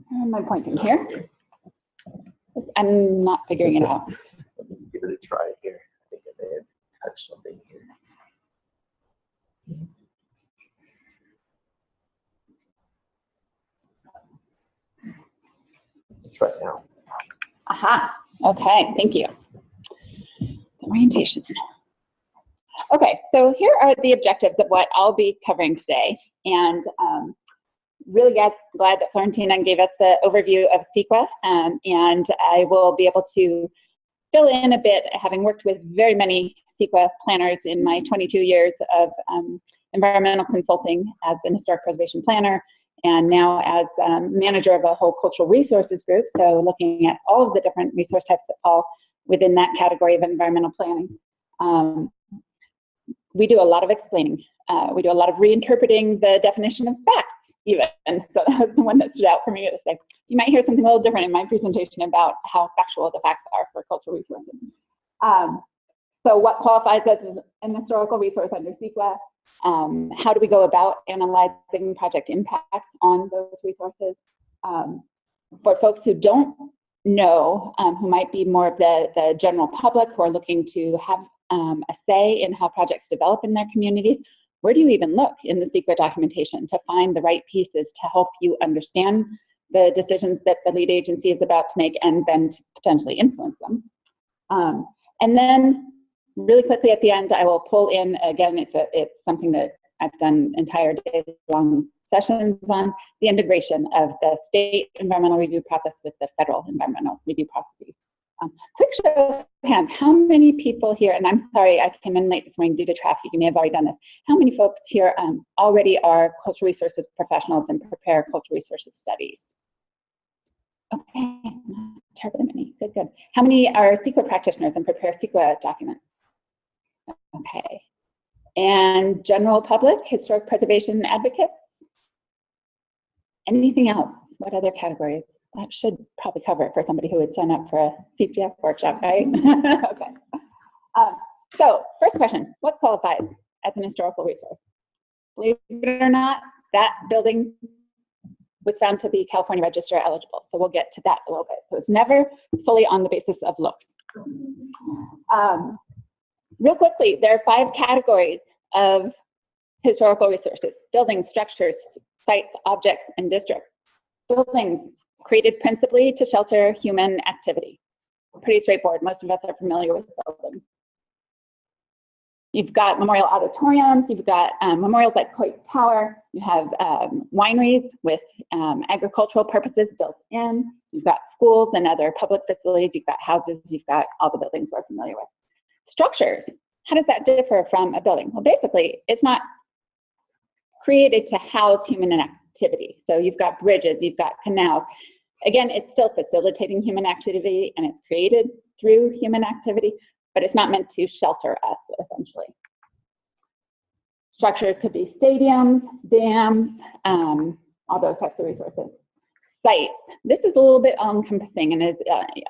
Where am I pointing here? I'm not figuring it out. Let me give it a try here. I think I may have touched something here. Try it now. Aha, okay, thank you. The orientation. Okay, so here are the objectives of what I'll be covering today. And really glad that Florentina gave us the overview of CEQA, and I will be able to fill in a bit, having worked with very many CEQA planners in my 22 years of environmental consulting as an historic preservation planner, and now as manager of a whole cultural resources group, so looking at all of the different resource types that fall within that category of environmental planning. We do a lot of explaining. We do a lot of reinterpreting the definition of facts, even. So that's the one that stood out for me to say. You might hear something a little different in my presentation about how factual the facts are for cultural resources. So what qualifies as an historical resource under CEQA? How do we go about analyzing project impacts on those resources? For folks who don't know, who might be more of the general public who are looking to have a say in how projects develop in their communities, where do you even look in the CEQA documentation to find the right pieces to help you understand the decisions that the lead agency is about to make and then to potentially influence them? And then really quickly at the end, I will pull in, again, it's something that I've done entire day-long sessions on, the integration of the state environmental review process with the federal environmental review processes. Quick show of hands, how many people here, and I'm sorry I came in late this morning due to traffic, you may have already done this, how many folks here already are cultural resources professionals and prepare cultural resources studies? Okay, not terribly many, good, good. How many are CEQA practitioners and prepare CEQA documents? Okay, and general public, historic preservation advocates? Anything else? What other categories? That should probably cover it for somebody who would sign up for a CPF workshop, right? Okay. So first question, what qualifies as an historical resource? Believe it or not, that building was found to be California Register eligible. So we'll get to that a little bit. So it's never solely on the basis of looks. Real quickly, there are 5 categories of historical resources: buildings, structures, sites, objects, and districts. Buildings, created principally to shelter human activity. Pretty straightforward. Most of us are familiar with buildings. You've got memorial auditoriums, you've got memorials like Coit Tower, you have wineries with agricultural purposes built in, you've got schools and other public facilities, you've got houses, you've got all the buildings we're familiar with. Structures, how does that differ from a building? Well, basically, it's not created to house human activity. So you've got bridges, you've got canals. Again, it's still facilitating human activity and it's created through human activity, but it's not meant to shelter us, essentially. Structures could be stadiums, dams, all those types of resources. Sites, this is a little bit all-encompassing and is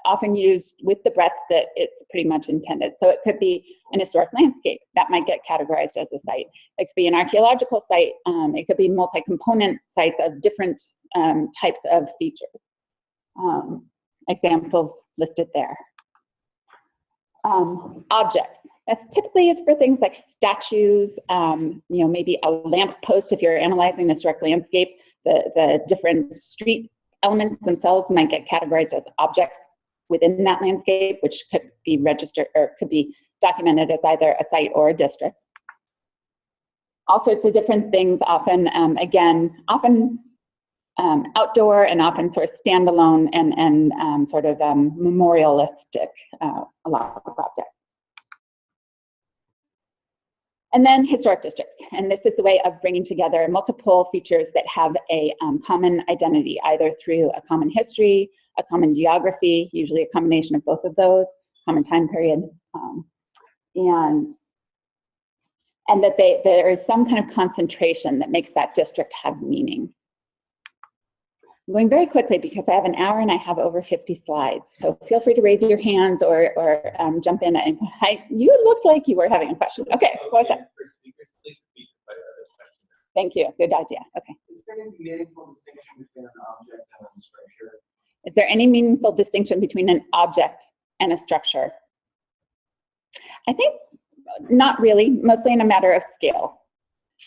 often used with the breadth that it's pretty much intended. So it could be an historic landscape that might get categorized as a site. It could be an archaeological site. It could be multi-component sites of different types of features. Examples listed there. Objects. That's typically is for things like statues, maybe a lamp post if you're analyzing the historic landscape. The different street elements themselves might get categorized as objects within that landscape, which could be registered or could be documented as either a site or a district. All sorts of different things, often, often outdoor and often sort of standalone and sort of memorialistic, a lot of objects. And then historic districts, and this is the way of bringing together multiple features that have a common identity, either through a common history, a common geography, usually a combination of both of those, common time period, and that there is some kind of concentration that makes that district have meaning. I'm going very quickly because I have an hour and I have over 50 slides. So feel free to raise your hands or jump in. And you looked like you were having a question. Okay, what's that? Thank you. Good idea. Okay. Is there any meaningful distinction between an object and a structure? Is there any meaningful distinction between an object and a structure? I think not really, mostly in a matter of scale.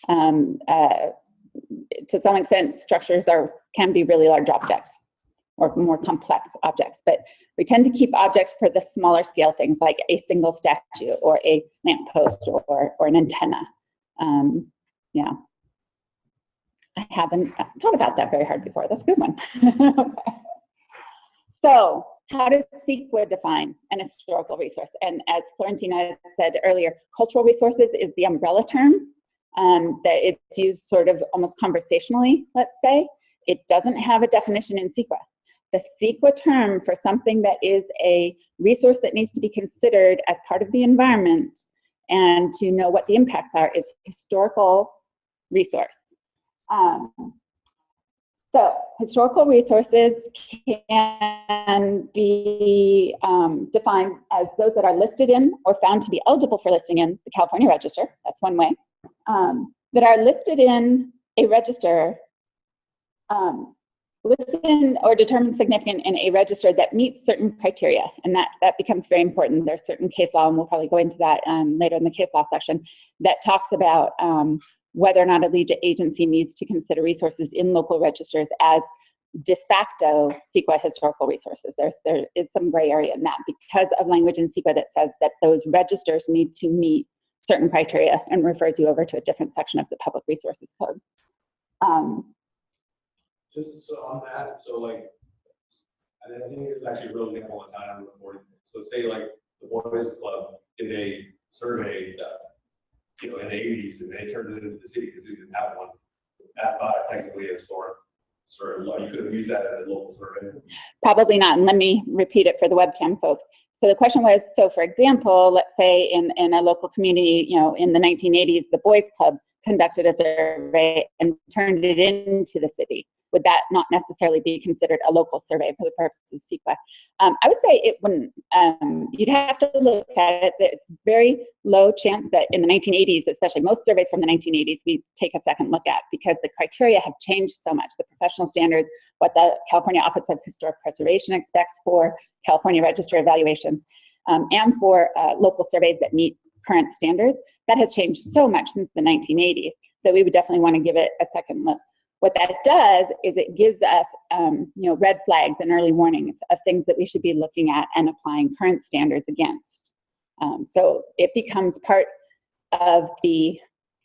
To some extent, structures can be really large objects or more complex objects, but we tend to keep objects for the smaller scale things like a single statue or a lamppost or an antenna. Yeah, I haven't thought about that very hard before. That's a good one. Okay. So how does CEQA define an historical resource? And as Florentina said earlier, cultural resources is the umbrella term that it's used sort of almost conversationally, let's say. It doesn't have a definition in CEQA. The CEQA term for something that is a resource that needs to be considered as part of the environment and to know what the impacts are is historical resource. So historical resources can be defined as those that are listed in or found to be eligible for listing in the California Register. That's one way. That are listed in a register, listed in or determined significant in a register that meets certain criteria. And that becomes very important. There's certain case law, and we'll probably go into that later in the case law section, that talks about whether or not a lead agency needs to consider resources in local registers as de facto CEQA historical resources. There is some gray area in that because of language in CEQA that says that those registers need to meet certain criteria and refers you over to a different section of the Public Resources Code. Just so on that, so like, and I think it's actually a real example of time reporting. So say like the Boys Club did a survey, in the 80s, and they turned it into the city because they didn't have one. That's not technically a historic survey. You could have used that as a local survey. Probably not. And let me repeat it for the webcam folks. So the question was, so for example, let's say in a local community, in the 1980s, the Boys Club conducted a survey and turned it into the city. Would that not necessarily be considered a local survey for the purposes of CEQA? I would say it wouldn't. You'd have to look at it. It's very low chance that in the 1980s, especially most surveys from the 1980s, we take a second look at because the criteria have changed so much. The professional standards, what the California Office of Historic Preservation expects for California Register evaluations, and for local surveys that meet current standards, that has changed so much since the 1980s that we would definitely want to give it a second look. What that does is it gives us, red flags and early warnings of things that we should be looking at and applying current standards against. So it becomes part of the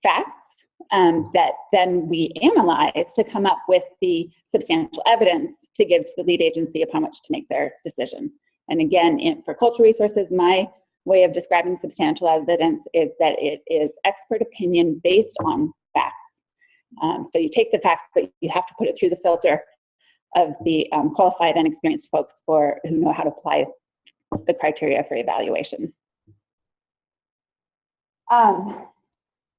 facts that then we analyze to come up with the substantial evidence to give to the lead agency upon which to make their decision. And again, for cultural resources, my way of describing substantial evidence is that it is expert opinion based on facts. So you take the facts, but you have to put it through the filter of the qualified and experienced folks who know how to apply the criteria for evaluation.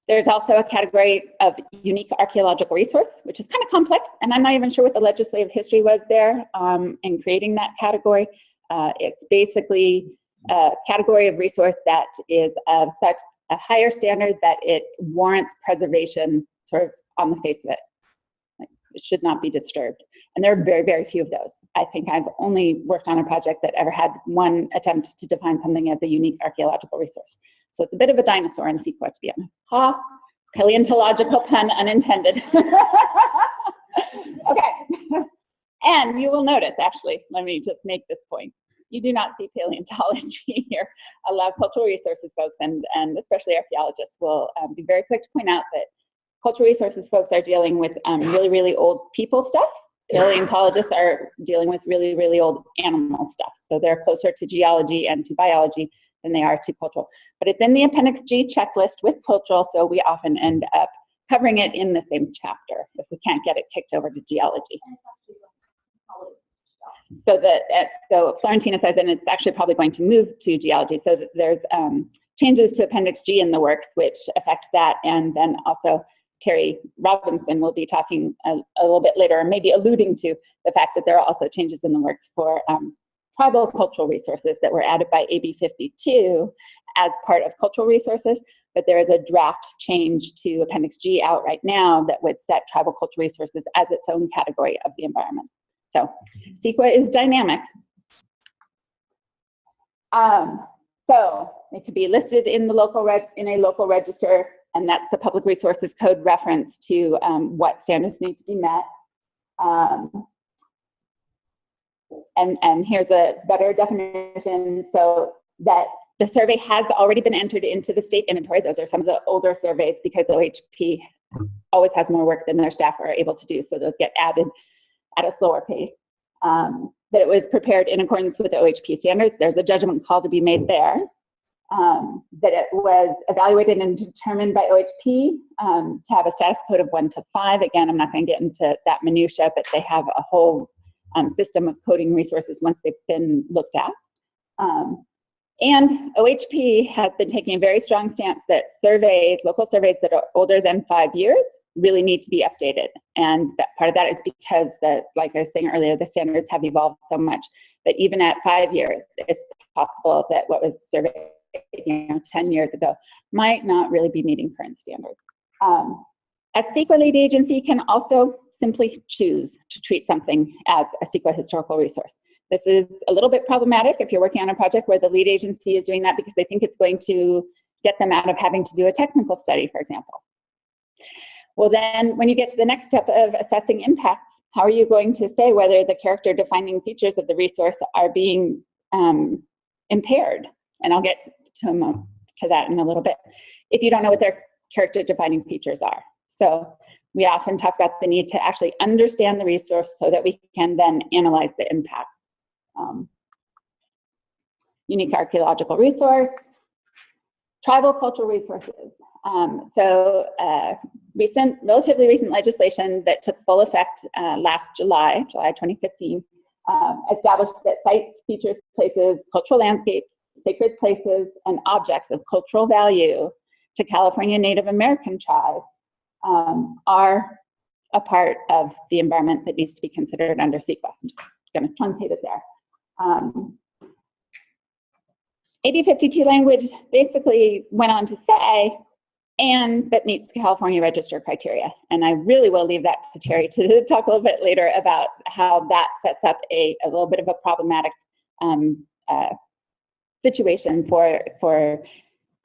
There's also a category of unique archaeological resource, which is kind of complex, and I'm not even sure what the legislative history was there in creating that category. It's basically a category of resource that is of such a higher standard that it warrants preservation sort of on the face of it. Like, it should not be disturbed. And there are very, very few of those. I think I've only worked on a project that ever had one attempt to define something as a unique archaeological resource. So it's a bit of a dinosaur in CEQA, to be honest. Ha, paleontological pun unintended. Okay. And you will notice, actually, let me just make this point. You do not see paleontology here. A lot of cultural resources folks and especially archaeologists will be very quick to point out that cultural resources folks are dealing with really, really old people stuff. Paleontologists are dealing with really, really old animal stuff. So they're closer to geology and to biology than they are to cultural. But it's in the Appendix G checklist with cultural, so we often end up covering it in the same chapter if we can't get it kicked over to geology. So Florentina says, and it's actually probably going to move to geology. So that there's changes to Appendix G in the works which affect that, and then also Terry Robinson will be talking a little bit later, or maybe alluding to the fact that there are also changes in the works for tribal cultural resources that were added by AB 52 as part of cultural resources, but there is a draft change to Appendix G out right now that would set tribal cultural resources as its own category of the environment. So CEQA is dynamic. So it could be listed in the local in a local register, and that's the Public Resources Code reference to what standards need to be met. And here's a better definition, so that the survey has already been entered into the state inventory. Those are some of the older surveys because OHP always has more work than their staff are able to do, so those get added at a slower pace. That it was prepared in accordance with the OHP standards. There's a judgment call to be made there. That it was evaluated and determined by OHP to have a status code of 1 to 5. Again, I'm not going to get into that minutia, but they have a whole system of coding resources once they've been looked at. And OHP has been taking a very strong stance that surveys, local surveys that are older than 5 years, really need to be updated. And that part of that is because, like I was saying earlier, the standards have evolved so much that even at 5 years, it's possible that what was surveyed 10 years ago might not really be meeting current standards. A CEQA lead agency can also simply choose to treat something as a CEQA historical resource. This is a little bit problematic if you're working on a project where the lead agency is doing that because they think it's going to get them out of having to do a technical study, for example. Well, then when you get to the next step of assessing impacts, how are you going to say whether the character defining features of the resource are being impaired? And I'll get to that in a little bit, if you don't know what their character defining features are. So we often talk about the need to actually understand the resource so that we can then analyze the impact. Unique archaeological resource, tribal cultural resources. Relatively recent legislation that took full effect last July 2015, established that sites, features, places, cultural landscapes, sacred places, and objects of cultural value to California Native American tribes are a part of the environment that needs to be considered under CEQA. I'm just going to truncate it there. AB 52 language basically went on to say, and that meets the California Register criteria. And I really will leave that to Terry to talk a little bit later about how that sets up a little bit of a problematic situation for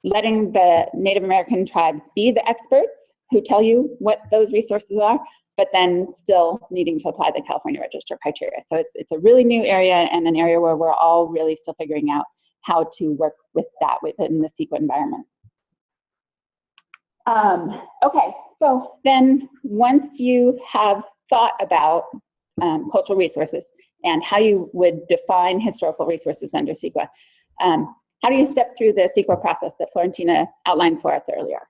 letting the Native American tribes be the experts who tell you what those resources are, but then still needing to apply the California Register criteria. So it's a really new area and an area where we're all really still figuring out how to work with that within the CEQA environment. Okay, so then once you have thought about cultural resources and how you would define historical resources under CEQA, how do you step through the CEQA process that Florentina outlined for us earlier?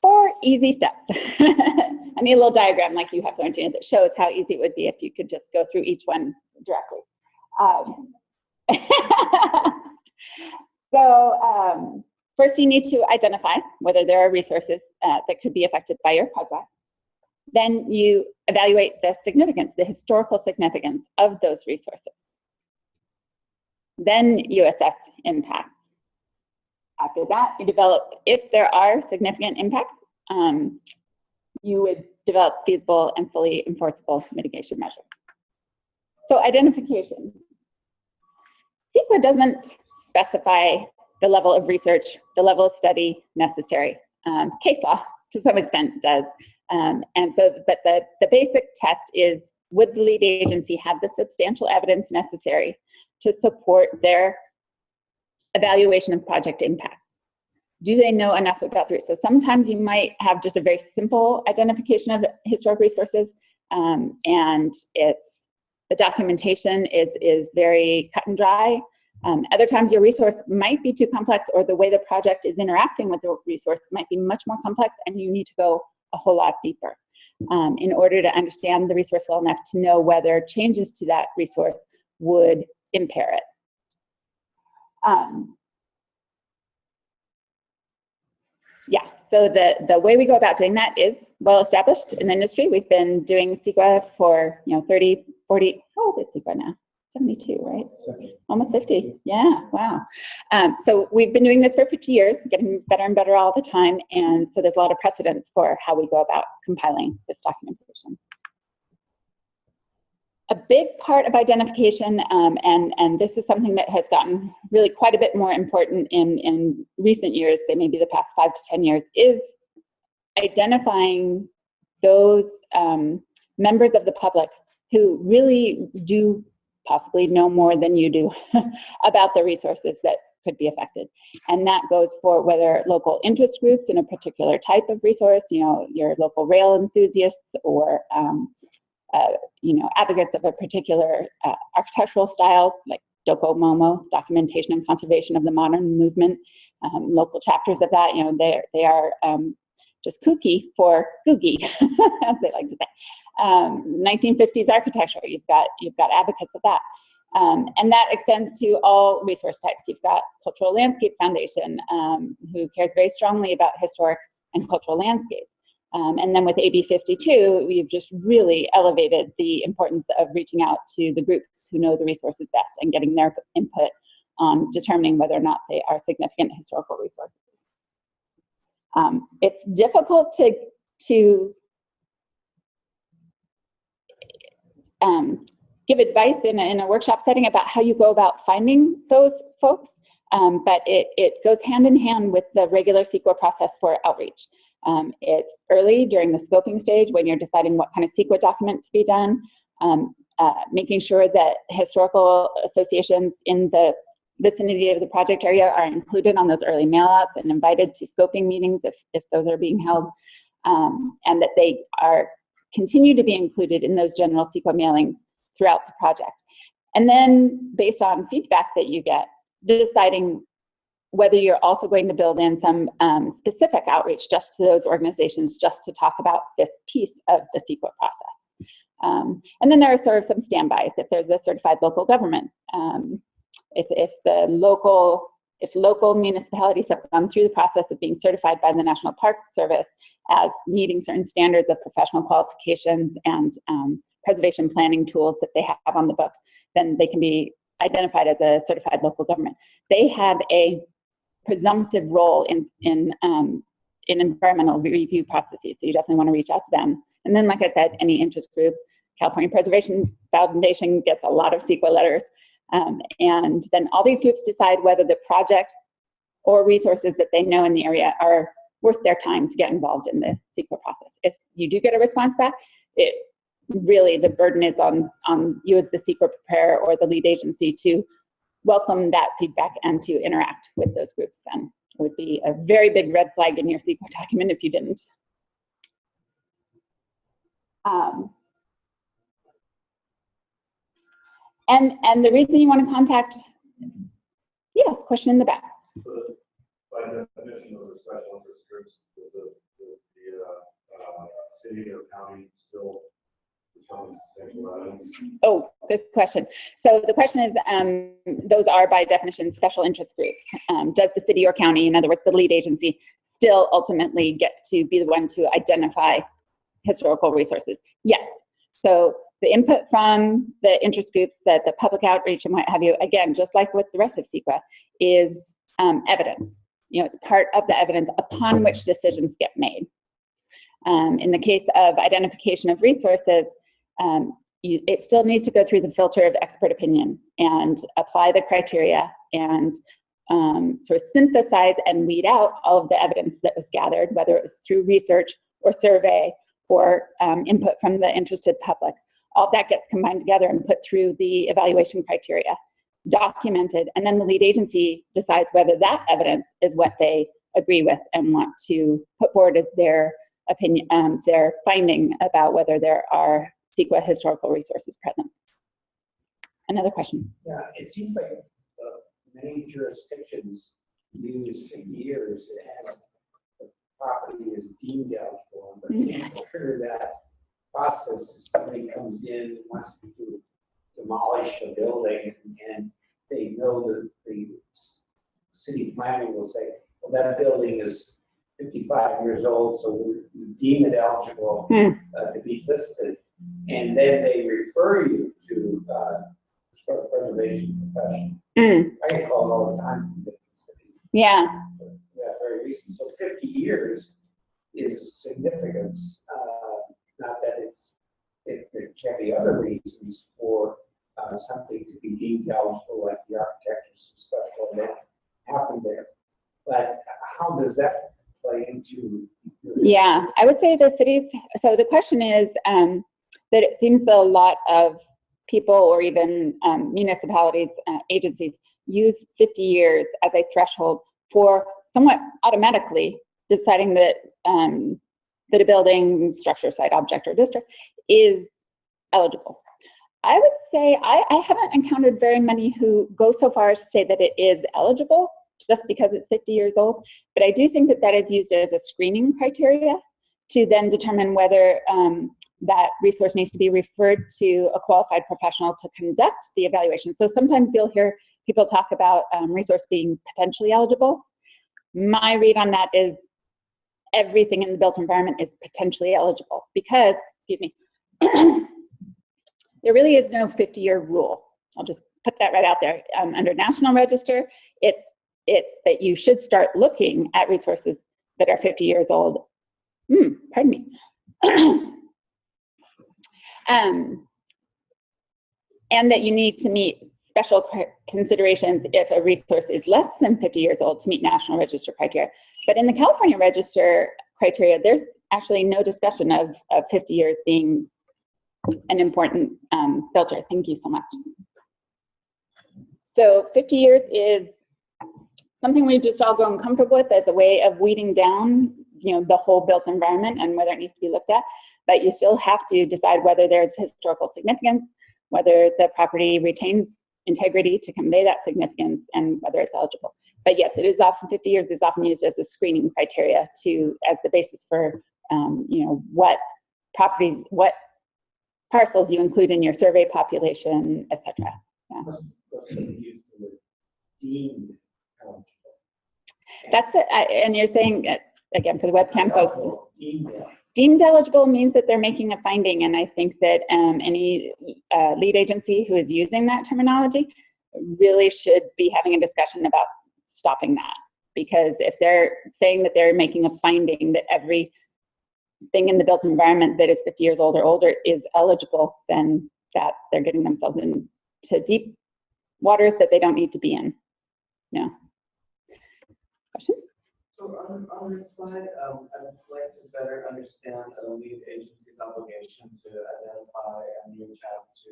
4 easy steps. I need a little diagram like you have, Florentina, that shows how easy it would be if you could just go through each one directly. First you need to identify whether there are resources that could be affected by your project. Then you evaluate the significance, the historical significance of those resources. Then you assess impacts. After that, you develop, if there are significant impacts, you would develop feasible and fully enforceable mitigation measures. So identification. CEQA doesn't specify the level of research, the level of study necessary. Case law, to some extent, does. But the basic test is, would the lead agency have the substantial evidence necessary to support their evaluation of project impacts? Do they know enough about the resource? So sometimes you might have just a very simple identification of historic resources, and the documentation is very cut and dry. Other times your resource might be too complex, or the way the project is interacting with the resource might be much more complex, and you need to go a whole lot deeper in order to understand the resource well enough to know whether changes to that resource would impair it. Yeah, so the way we go about doing that is well established in the industry. We've been doing CEQA for 30, 40, how old is CEQA now? 72, right? Almost 50. Yeah, wow. So we've been doing this for 50 years, getting better and better all the time. And so there's a lot of precedence for how we go about compiling this documentation. A big part of identification, and this is something that has gotten really quite a bit more important in recent years, say maybe the past 5 to 10 years, is identifying those members of the public who really do possibly know more than you do about the resources that could be affected. And that goes for whether local interest groups in a particular type of resource, you know, your local rail enthusiasts or you know, advocates of a particular architectural styles like Doco-Momo, Documentation and Conservation of the Modern Movement, local chapters of that, you know, they are just kooky for googie, as they like to say. 1950s architecture, you've got advocates of that. And that extends to all resource types. You've got Cultural Landscape Foundation, who cares very strongly about historic and cultural landscapes. And then with AB 52, we've just really elevated the importance of reaching out to the groups who know the resources best and getting their input on determining whether or not they are significant historical resources. It's difficult to give advice in a workshop setting about how you go about finding those folks, but it goes hand in hand with the regular CEQA process for outreach. It's early during the scoping stage when you're deciding what kind of CEQA document to be done, making sure that historical associations in the vicinity of the project area are included on those early mailouts and invited to scoping meetings if those are being held, and that they are continue to be included in those general CEQA mailings throughout the project. And then based on feedback that you get, deciding whether you're also going to build in some specific outreach just to those organizations, just to talk about this piece of the CEQA process. And then there are sort of some standbys. If there's a certified local government, if local municipalities have gone through the process of being certified by the National Park Service as meeting certain standards of professional qualifications and preservation planning tools that they have on the books, then they can be identified as a certified local government. They have a presumptive role in environmental review processes, so you definitely want to reach out to them. And then, like I said, any interest groups. California Preservation Foundation gets a lot of CEQA letters, and then all these groups decide whether the project or resources that they know in the area are worth their time to get involved in the CEQA process. If you do get a response back, really the burden is on you as the CEQA preparer or the lead agency to welcome that feedback and to interact with those groups. Then it would be a very big red flag in your CEQA document if you didn't. And the reason you want to contact, yes, question in the back. So by definition, those are special interest groups. Does the city or county still determine sustainable evidence? Oh, good question. So the question is, those are by definition special interest groups. Does the city or county, in other words, the lead agency, still ultimately get to be the one to identify historical resources? Yes. So the input from the interest groups, the public outreach and what have you, again, just like with the rest of CEQA, is evidence. You know, it's part of the evidence upon which decisions get made. In the case of identification of resources, it still needs to go through the filter of expert opinion and apply the criteria and sort of synthesize and weed out all of the evidence that was gathered, whether it was through research or survey or input from the interested public. All that gets combined together and put through the evaluation criteria, documented, and then the lead agency decides whether that evidence is what they agree with and want to put forward as their opinion, their finding about whether there are CEQA historical resources present. Another question? Yeah, it seems like many jurisdictions use for years as the property is deemed eligible, but it's true that process is somebody comes in, wants to demolish a building, and they know that the city planning will say, well, that building is 55 years old, so we deem it eligible to be listed. And then they refer you to historic preservation profession. Mm, I get called all the time from different cities yeah. for that very reason. So 50 years is significance. Not that there can be other reasons for something to be deemed eligible, like the architect or some special event happened there. But how does that play into? Yeah, I would say the cities, so the question is that it seems that a lot of people or even municipalities, agencies use 50 years as a threshold for somewhat automatically deciding that that a building, structure, site, object, or district is eligible. I would say I haven't encountered very many who go so far as to say that it is eligible just because it's 50 years old, but I do think that that is used as a screening criteria to then determine whether that resource needs to be referred to a qualified professional to conduct the evaluation. So sometimes you'll hear people talk about resource being potentially eligible. My read on that is everything in the built environment is potentially eligible because, excuse me, there really is no 50-year rule. I'll just put that right out there. Under National Register, it's that you should start looking at resources that are 50 years old. Pardon me. And that you need to meet special considerations if a resource is less than 50 years old to meet National Register criteria. But in the California Register criteria, there's actually no discussion of 50 years being an important filter. Thank you so much. So 50 years is something we've just all grown comfortable with as a way of weeding down, the whole built environment and whether it needs to be looked at. But you still have to decide whether there's historical significance, whether the property retains integrity to convey that significance, and whether it's eligible. But yes, it is often 50 years is often used as a screening criteria as the basis for what properties, what parcels you include in your survey population, etc. Yeah. Deemed eligible. That's it. And you're saying again for the webcam folks. Deemed eligible. Deemed eligible means that they're making a finding, and I think that any lead agency who is using that terminology really should be having a discussion about stopping that. Because if they're saying that they're making a finding that every thing in the built environment that is 50 years old or older is eligible, then that they're getting themselves into deep waters that they don't need to be in. Yeah. Question? So on this slide, I'd like to better understand a lead agency's obligation to identify and reach out to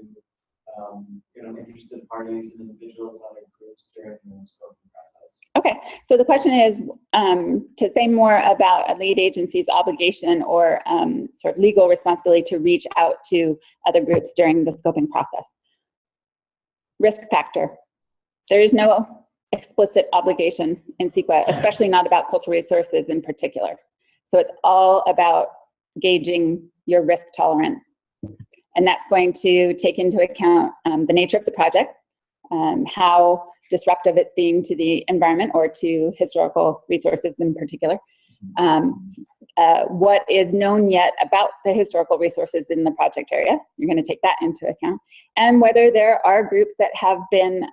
interested parties and individuals and other groups during the scoping process. Okay, so the question is to say more about a lead agency's obligation or sort of legal responsibility to reach out to other groups during the scoping process. Risk factor. There is no explicit obligation in CEQA, especially not about cultural resources in particular. So it's all about gauging your risk tolerance. And that's going to take into account the nature of the project, how disruptive it's being to the environment or to historical resources in particular, what is known yet about the historical resources in the project area. You're going to take that into account, and whether there are groups that have been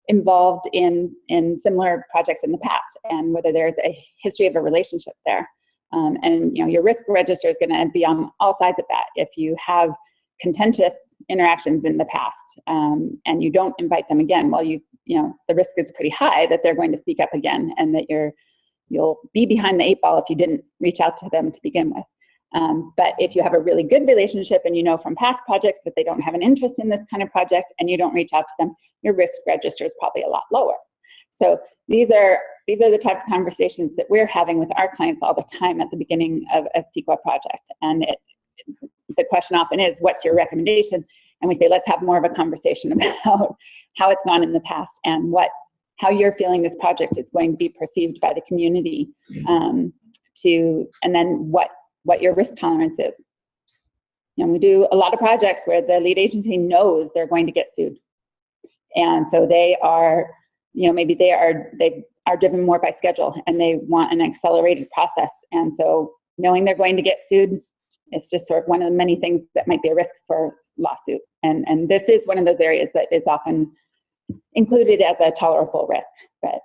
involved in similar projects in the past, and whether there's a history of a relationship there. And your risk register is going to be on all sides of that. If you have contentious interactions in the past and you don't invite them again, well, the risk is pretty high that they're going to speak up again, and that you'll be behind the 8 ball if you didn't reach out to them to begin with. But if you have a really good relationship and you know from past projects that they don't have an interest in this kind of project and you don't reach out to them, your risk register is probably a lot lower. So these are the types of conversations that we're having with our clients all the time at the beginning of a CEQA project. And the question often is, what's your recommendation? And we say, let's have more of a conversation about how it's gone in the past and how you're feeling this project is going to be perceived by the community, and then what your risk tolerance is. We do a lot of projects where the lead agency knows they're going to get sued. And so they are, maybe they are driven more by schedule and they want an accelerated process. And so knowing they're going to get sued, it's just sort of one of the many things that might be a risk for lawsuit. And this is one of those areas that is often included as a tolerable risk, but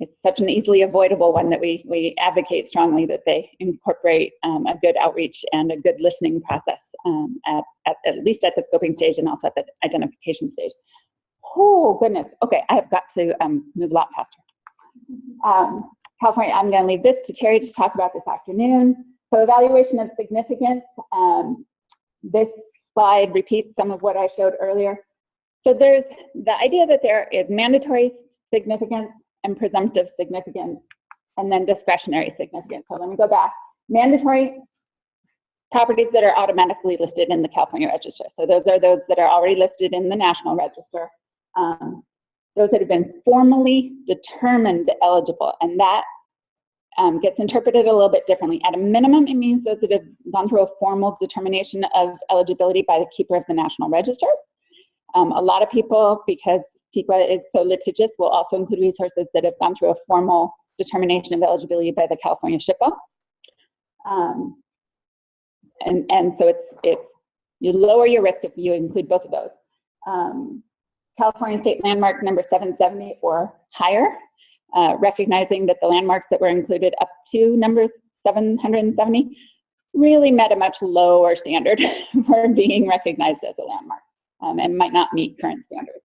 it's such an easily avoidable one that we advocate strongly that they incorporate a good outreach and a good listening process at least at the scoping stage and also at the identification stage. Oh goodness, okay, I have got to move a lot faster. California, I'm going to leave this to Terry to talk about this afternoon. So evaluation of significance. This slide repeats some of what I showed earlier. So there's the idea that there is mandatory significance and presumptive significance, and then discretionary significance. So let me go back. Mandatory properties that are automatically listed in the California Register. So those are those that are already listed in the National Register. Those that have been formally determined eligible, and that gets interpreted a little bit differently. At a minimum, it means those that have gone through a formal determination of eligibility by the keeper of the National Register. A lot of people, because CEQA is so litigious, will also include resources that have gone through a formal determination of eligibility by the California SHPO. And so it's you lower your risk if you include both of those. California State Landmark number 770 or higher, recognizing that the landmarks that were included up to numbers 770 really met a much lower standard for being recognized as a landmark and might not meet current standards.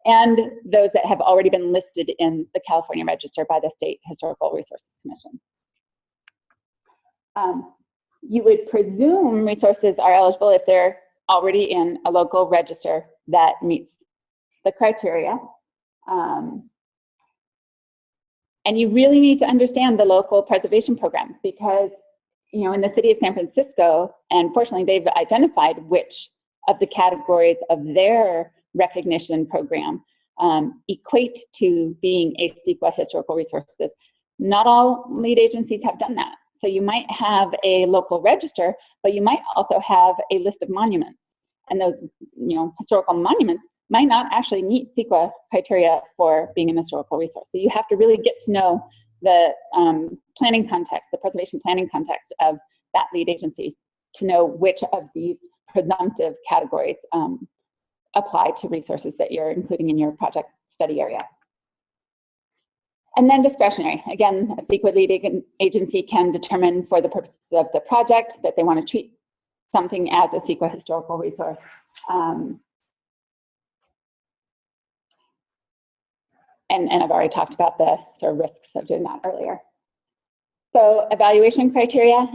And those that have already been listed in the California Register by the State Historical Resources Commission. You would presume resources are eligible if they're already in a local register that meets the criteria. And you really need to understand the local preservation program because, you know, in the city of San Francisco, and fortunately they've identified which of the categories of their recognition program equate to being a CEQA historical resources. Not all lead agencies have done that. So you might have a local register, but you might also have a list of monuments. And those, you know, historical monuments might not actually meet CEQA criteria for being an historical resource. So you have to really get to know the planning context, the preservation planning context of that lead agency to know which of these presumptive categories apply to resources that you're including in your project study area. And then discretionary. Again, a CEQA lead agency can determine for the purposes of the project that they want to treat something as a CEQA historical resource. And I've already talked about the sort of risks of doing that earlier. So evaluation criteria,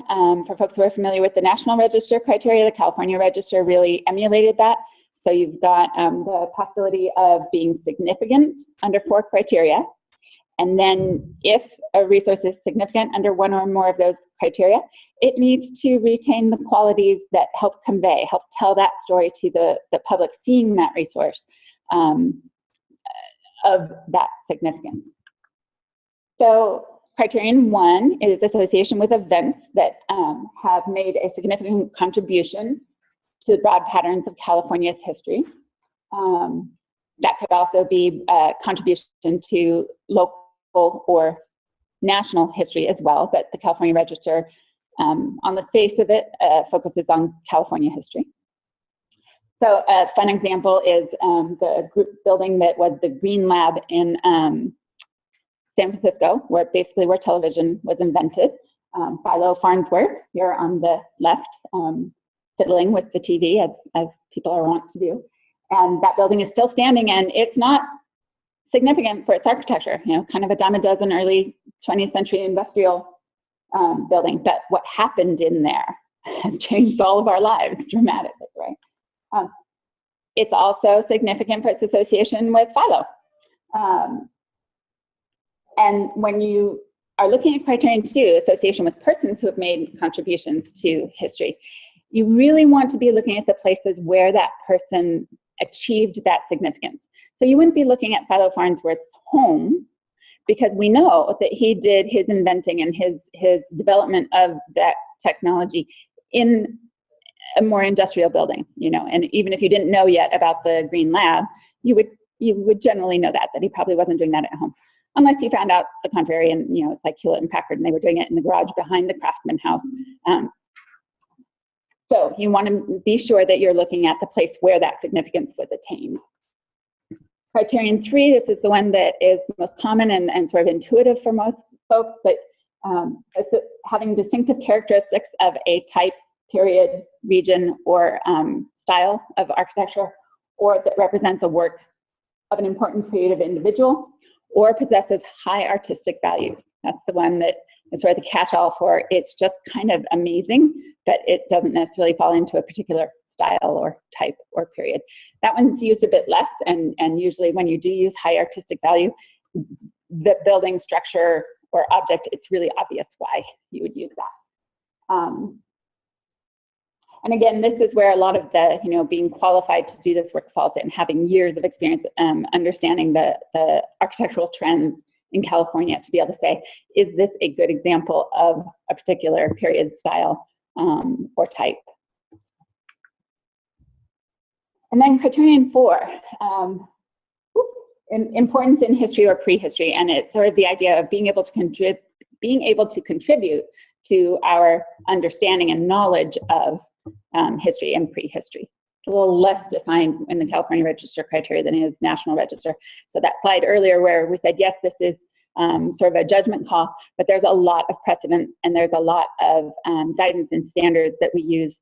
for folks who are familiar with the National Register criteria, the California Register really emulated that. So you've got the possibility of being significant under 4 criteria. And then if a resource is significant under 1 or more of those criteria, it needs to retain the qualities that help convey, help tell that story to the public seeing that resource of that significance. So criterion 1 is association with events that have made a significant contribution to the broad patterns of California's history. That could also be a contribution to local or national history as well, but the California Register, on the face of it, focuses on California history. So a fun example is the group building that was the Green Lab in San Francisco, where television was invented. Philo Farnsworth, here on the left, fiddling with the TV as people are wont to do. And that building is still standing, and it's not significant for its architecture, you know, kind of a dime a dozen early 20th century industrial building. But what happened in there has changed all of our lives dramatically, right? It's also significant for its association with Philo. And when you are looking at criterion 2, association with persons who have made contributions to history, you really want to be looking at the places where that person achieved that significance. So you wouldn't be looking at Philo Farnsworth's home, because we know that he did his inventing and his development of that technology in a more industrial building, you know, and even if you didn't know yet about the Green Lab, you would generally know that he probably wasn't doing that at home, unless you found out the contrary, and, you know, it's like Hewlett and Packard, and they were doing it in the garage behind the Craftsman House. So you want to be sure that you're looking at the place where that significance was attained. Criterion 3, this is the one that is most common and sort of intuitive for most folks, but having distinctive characteristics of a type, period, region, or style of architecture, or that represents a work of an important creative individual, or possesses high artistic values. That's the one that is sort of the catch-all for it's just kind of amazing, but it doesn't necessarily fall into a particular style or type or period. That one's used a bit less, and usually when you do use high artistic value, the building structure or object, it's really obvious why you would use that. And again, this is where a lot of the, being qualified to do this work falls in, having years of experience understanding the architectural trends in California to be able to say, is this a good example of a particular period, style, or type? And then criterion 4, importance in history or prehistory, and it's sort of the idea of being able to contribute to our understanding and knowledge of history and prehistory. It's a little less defined in the California Register criteria than it is National Register. So that slide earlier where we said, yes, this is sort of a judgment call, but there's a lot of precedent and there's a lot of guidance and standards that we use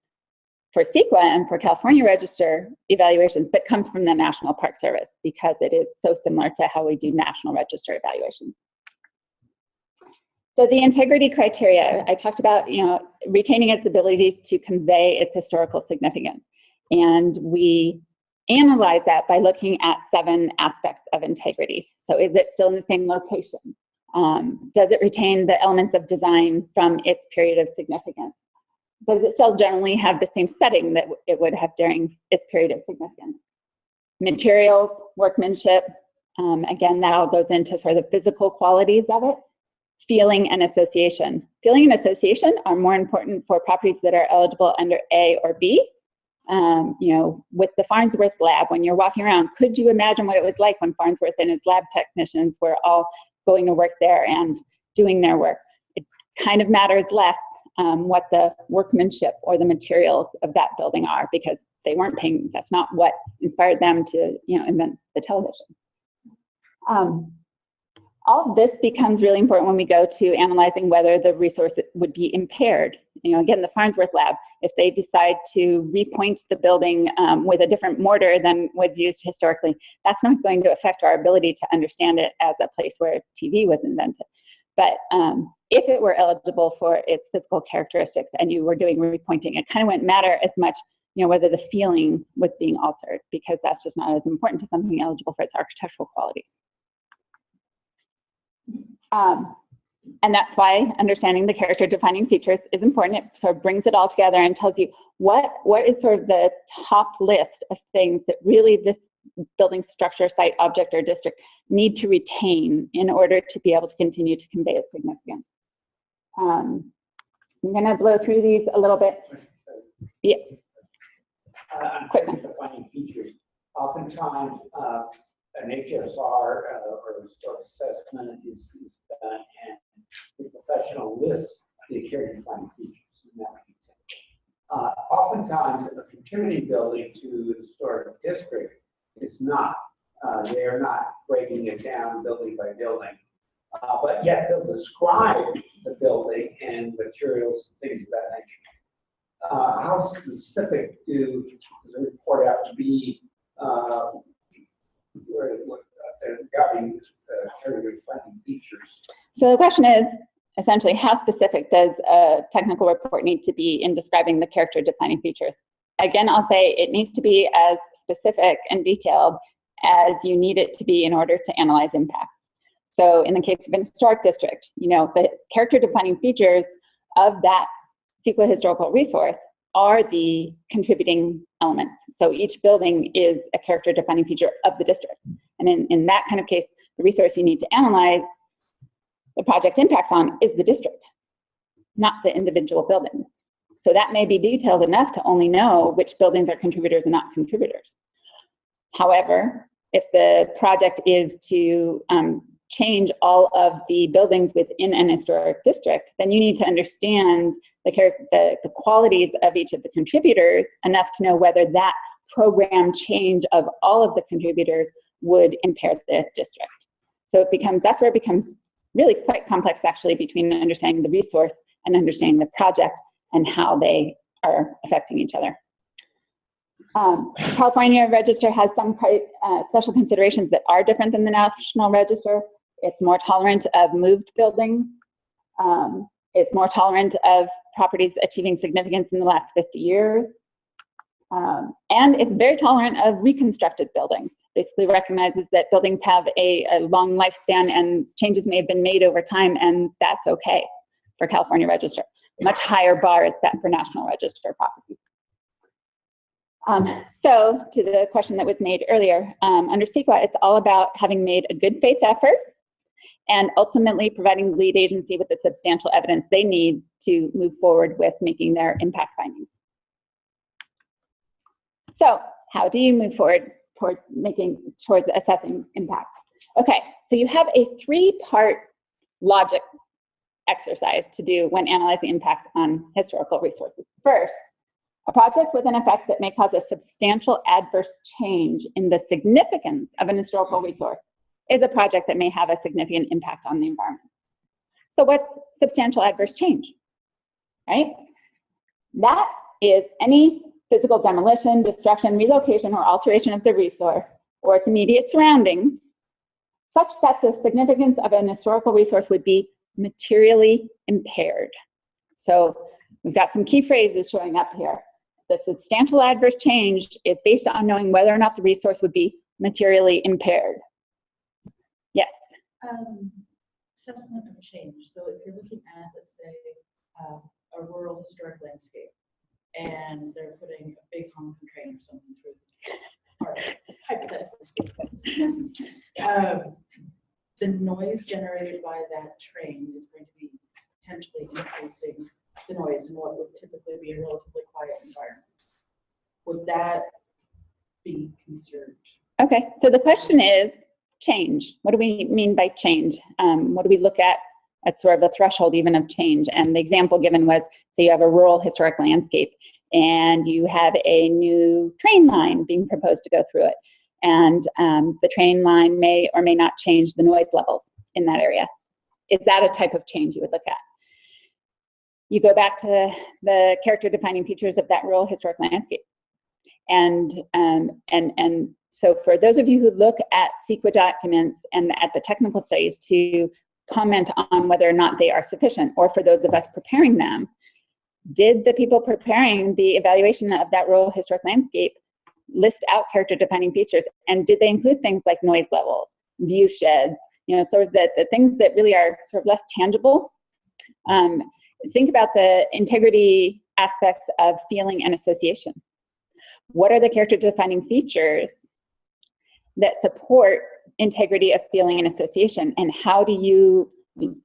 for CEQA and for California Register evaluations that comes from the National Park Service, because it is so similar to how we do National Register evaluations. So the integrity criteria, I talked about, retaining its ability to convey its historical significance. And we analyze that by looking at 7 aspects of integrity. So is it still in the same location? Does it retain the elements of design from its period of significance? Does it still generally have the same setting that it would have during its period of significance? Materials, workmanship, again, that all goes into sort of the physical qualities of it. Feeling and association. Feeling and association are more important for properties that are eligible under A or B. With the Farnsworth lab, when you're walking around, could you imagine what it was like when Farnsworth and his lab technicians were all going to work there and doing their work? It kind of matters less what the workmanship or the materials of that building are, because they weren't paying, that's not what inspired them to invent the television. All of this becomes really important when we go to analyzing whether the resource would be impaired. Again, the Farnsworth lab, if they decide to repoint the building with a different mortar than was used historically, that's not going to affect our ability to understand it as a place where TV was invented. But if it were eligible for its physical characteristics and you were doing repointing, it kind of wouldn't matter as much whether the feeling was being altered, because that's just not as important to something eligible for its architectural qualities. And that's why understanding the character defining features is important. It sort of brings it all together and tells you what is sort of the top list of things that really this building structure, site, object, or district need to retain in order to be able to continue to convey its significance. I'm going to blow through these a little bit. Yeah. Character defining features. Oftentimes, an HSR or historic assessment is done, and the professional lists the character defining features. Oftentimes, a contributing building to the historic district is not. They are not breaking it down building by building, but yet they'll describe the building and materials, things of that nature. How specific does the report have to be regarding character defining features? So the question is, essentially, how specific does a technical report need to be in describing the character defining features? Again, I'll say it needs to be as specific and detailed as you need it to be in order to analyze impacts. So in the case of an historic district, the character defining features of that CEQA historical resource are the contributing elements. So each building is a character defining feature of the district. And in that kind of case, the resource you need to analyze the project impacts on is the district, not the individual buildings. So that may be detailed enough to only know which buildings are contributors and not contributors. However, if the project is to change all of the buildings within an historic district, then you need to understand the qualities of each of the contributors enough to know whether that program change of all of the contributors would impair the district. So that's where it becomes really quite complex, actually, between understanding the resource and understanding the project and how they are affecting each other. California Register has some special considerations that are different than the National Register. It's more tolerant of moved buildings. It's more tolerant of properties achieving significance in the last 50 years. And it's very tolerant of reconstructed buildings. Basically recognizes that buildings have a long lifespan and changes may have been made over time, and that's okay for California Register. Much higher bar is set for National Register properties. So to the question that was made earlier, under CEQA, it's all about having made a good faith effort and ultimately providing the lead agency with the substantial evidence they need to move forward with making their impact findings. So how do you move forward towards assessing impact? Okay, so you have a 3-part logic exercise to do when analyzing impacts on historical resources. First, a project with an effect that may cause a substantial adverse change in the significance of an historical resource is a project that may have a significant impact on the environment. So what's substantial adverse change, right? That is any physical demolition, destruction, relocation, or alteration of the resource or its immediate surroundings, such that the significance of an historical resource would be materially impaired. So we've got some key phrases showing up here. The substantial adverse change is based on knowing whether or not the resource would be materially impaired. Yes? Assessment of change. So if you're looking at, let's say, a rural historic landscape, and they're putting a big honking train or something through, or hypothetically speaking, the noise generated by that train is going to be potentially increasing the noise in what would typically be a relatively quiet environment. Would that be considered? Okay, so the question is change. What do we mean by change? What do we look at as sort of a threshold even of change? And the example given was, say you have a rural historic landscape and you have a new train line being proposed to go through it. And the train line may or may not change the noise levels in that area. Is that a type of change you would look at? You go back to the character defining features of that rural historic landscape. And so for those of you who look at CEQA documents and at the technical studies to comment on whether or not they are sufficient, or for those of us preparing them, did the people preparing the evaluation of that rural historic landscape list out character defining features? And did they include things like noise levels, view sheds, sort of the things that really are sort of less tangible? Think about the integrity aspects of feeling and association. What are the character defining features that support integrity of feeling and association, and how do you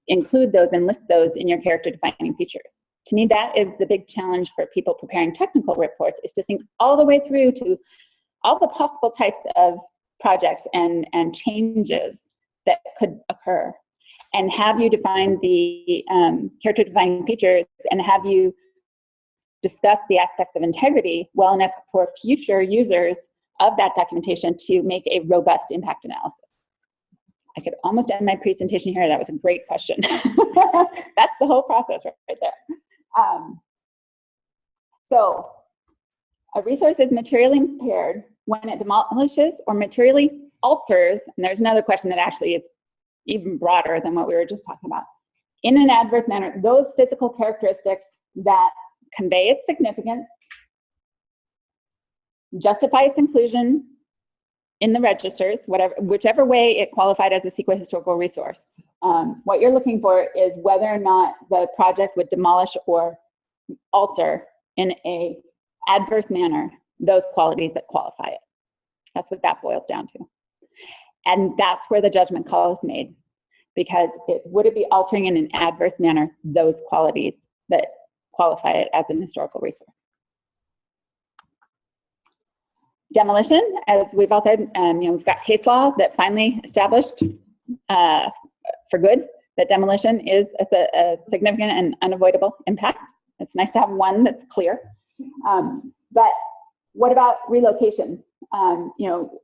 include those and list those in your character defining features? To me, that is the big challenge for people preparing technical reports, is to think all the way through to all the possible types of projects and changes that could occur, and have you define the character defining features and have you discuss the aspects of integrity well enough for future users of that documentation to make a robust impact analysis. I could almost end my presentation here. That was a great question. That's the whole process right there. So a resource is materially impaired when it demolishes or materially alters, and there's another question that actually is even broader than what we were just talking about, in an adverse manner, those physical characteristics that convey its significance, justify its inclusion in the registers, whichever way it qualified as a CEQA historical resource. What you're looking for is whether or not the project would demolish or alter in an adverse manner those qualities that qualify it. That's what that boils down to. And that's where the judgment call is made, because would it be altering in an adverse manner those qualities that qualify it as an historical resource. Demolition, as we've all said, we've got case law that finally established for good, that demolition is a significant and unavoidable impact. It's nice to have one that's clear. But what about relocation? You know,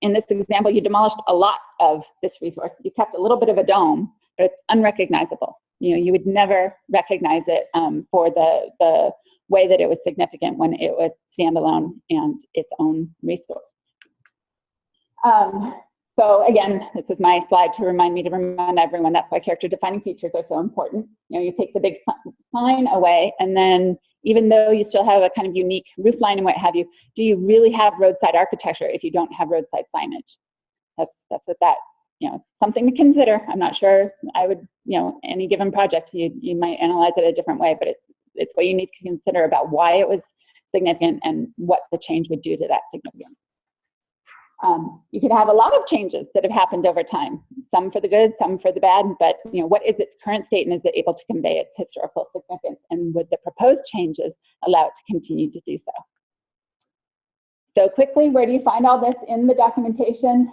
in this example, you demolished a lot of this resource. You kept a little bit of a dome, but it's unrecognizable. You know, you would never recognize it for the way that it was significant when it was standalone and its own resource. So again, this is my slide to remind everyone that's why character defining features are so important. You know, you take the big sign away, and then even though you still have a kind of unique roof line and what have you, do you really have roadside architecture if you don't have roadside signage? That's what that, you know, something to consider. I'm not sure I would, you know, any given project, you might analyze it a different way, but it's what you need to consider about why it was significant and what the change would do to that significance. You could have a lot of changes that have happened over time, some for the good, some for the bad, but you know, what is its current state and is it able to convey its historical significance, and would the proposed changes allow it to continue to do so? So quickly, where do you find all this in the documentation?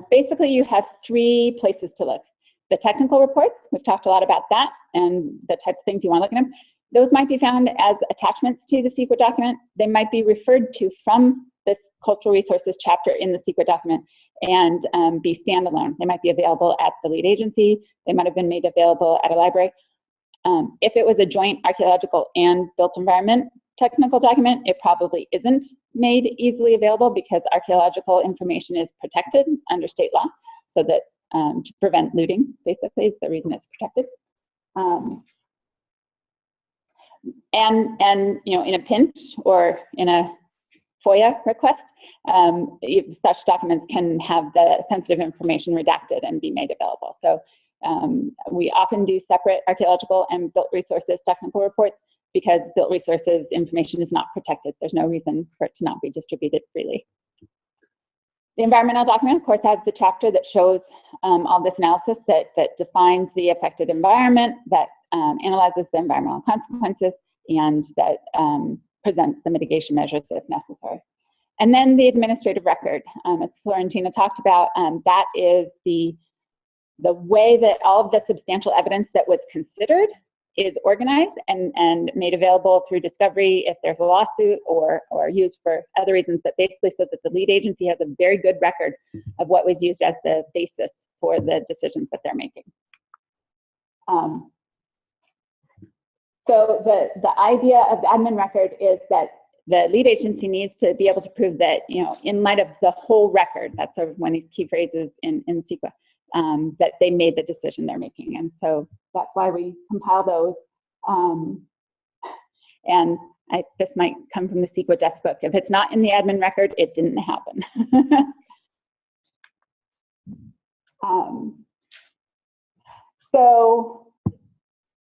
Basically, you have 3 places to look. The technical reports, we've talked a lot about that, and the types of things you want to look at them. Those might be found as attachments to the CEQA document. They might be referred to from this cultural resources chapter in the CEQA document and be standalone. They might be available at the lead agency. They might have been made available at a library. If it was a joint archaeological and built environment technical document, it probably isn't made easily available because archaeological information is protected under state law, so that to prevent looting, basically, is the reason it's protected. And you know, in a pinch or in a FOIA request, such documents can have the sensitive information redacted and be made available. So we often do separate archaeological and built resources technical reports because built resources information is not protected. There's no reason for it to not be distributed freely. The environmental document, of course, has the chapter that shows all this analysis that defines the affected environment, that analyzes the environmental consequences, and that presents the mitigation measures if necessary. And then the administrative record, as Florentina talked about, that is the way that all of the substantial evidence that was considered is organized and made available through discovery if there's a lawsuit or used for other reasons, but basically so that the lead agency has a very good record of what was used as the basis for the decisions that they're making. So the idea of the admin record is that the lead agency needs to be able to prove that, you know, in light of the whole record, that's sort of one of these key phrases in CEQA, that they made the decision they're making. And so that's why we compile those. And this might come from the CEQA desk book. If it's not in the admin record, it didn't happen. So,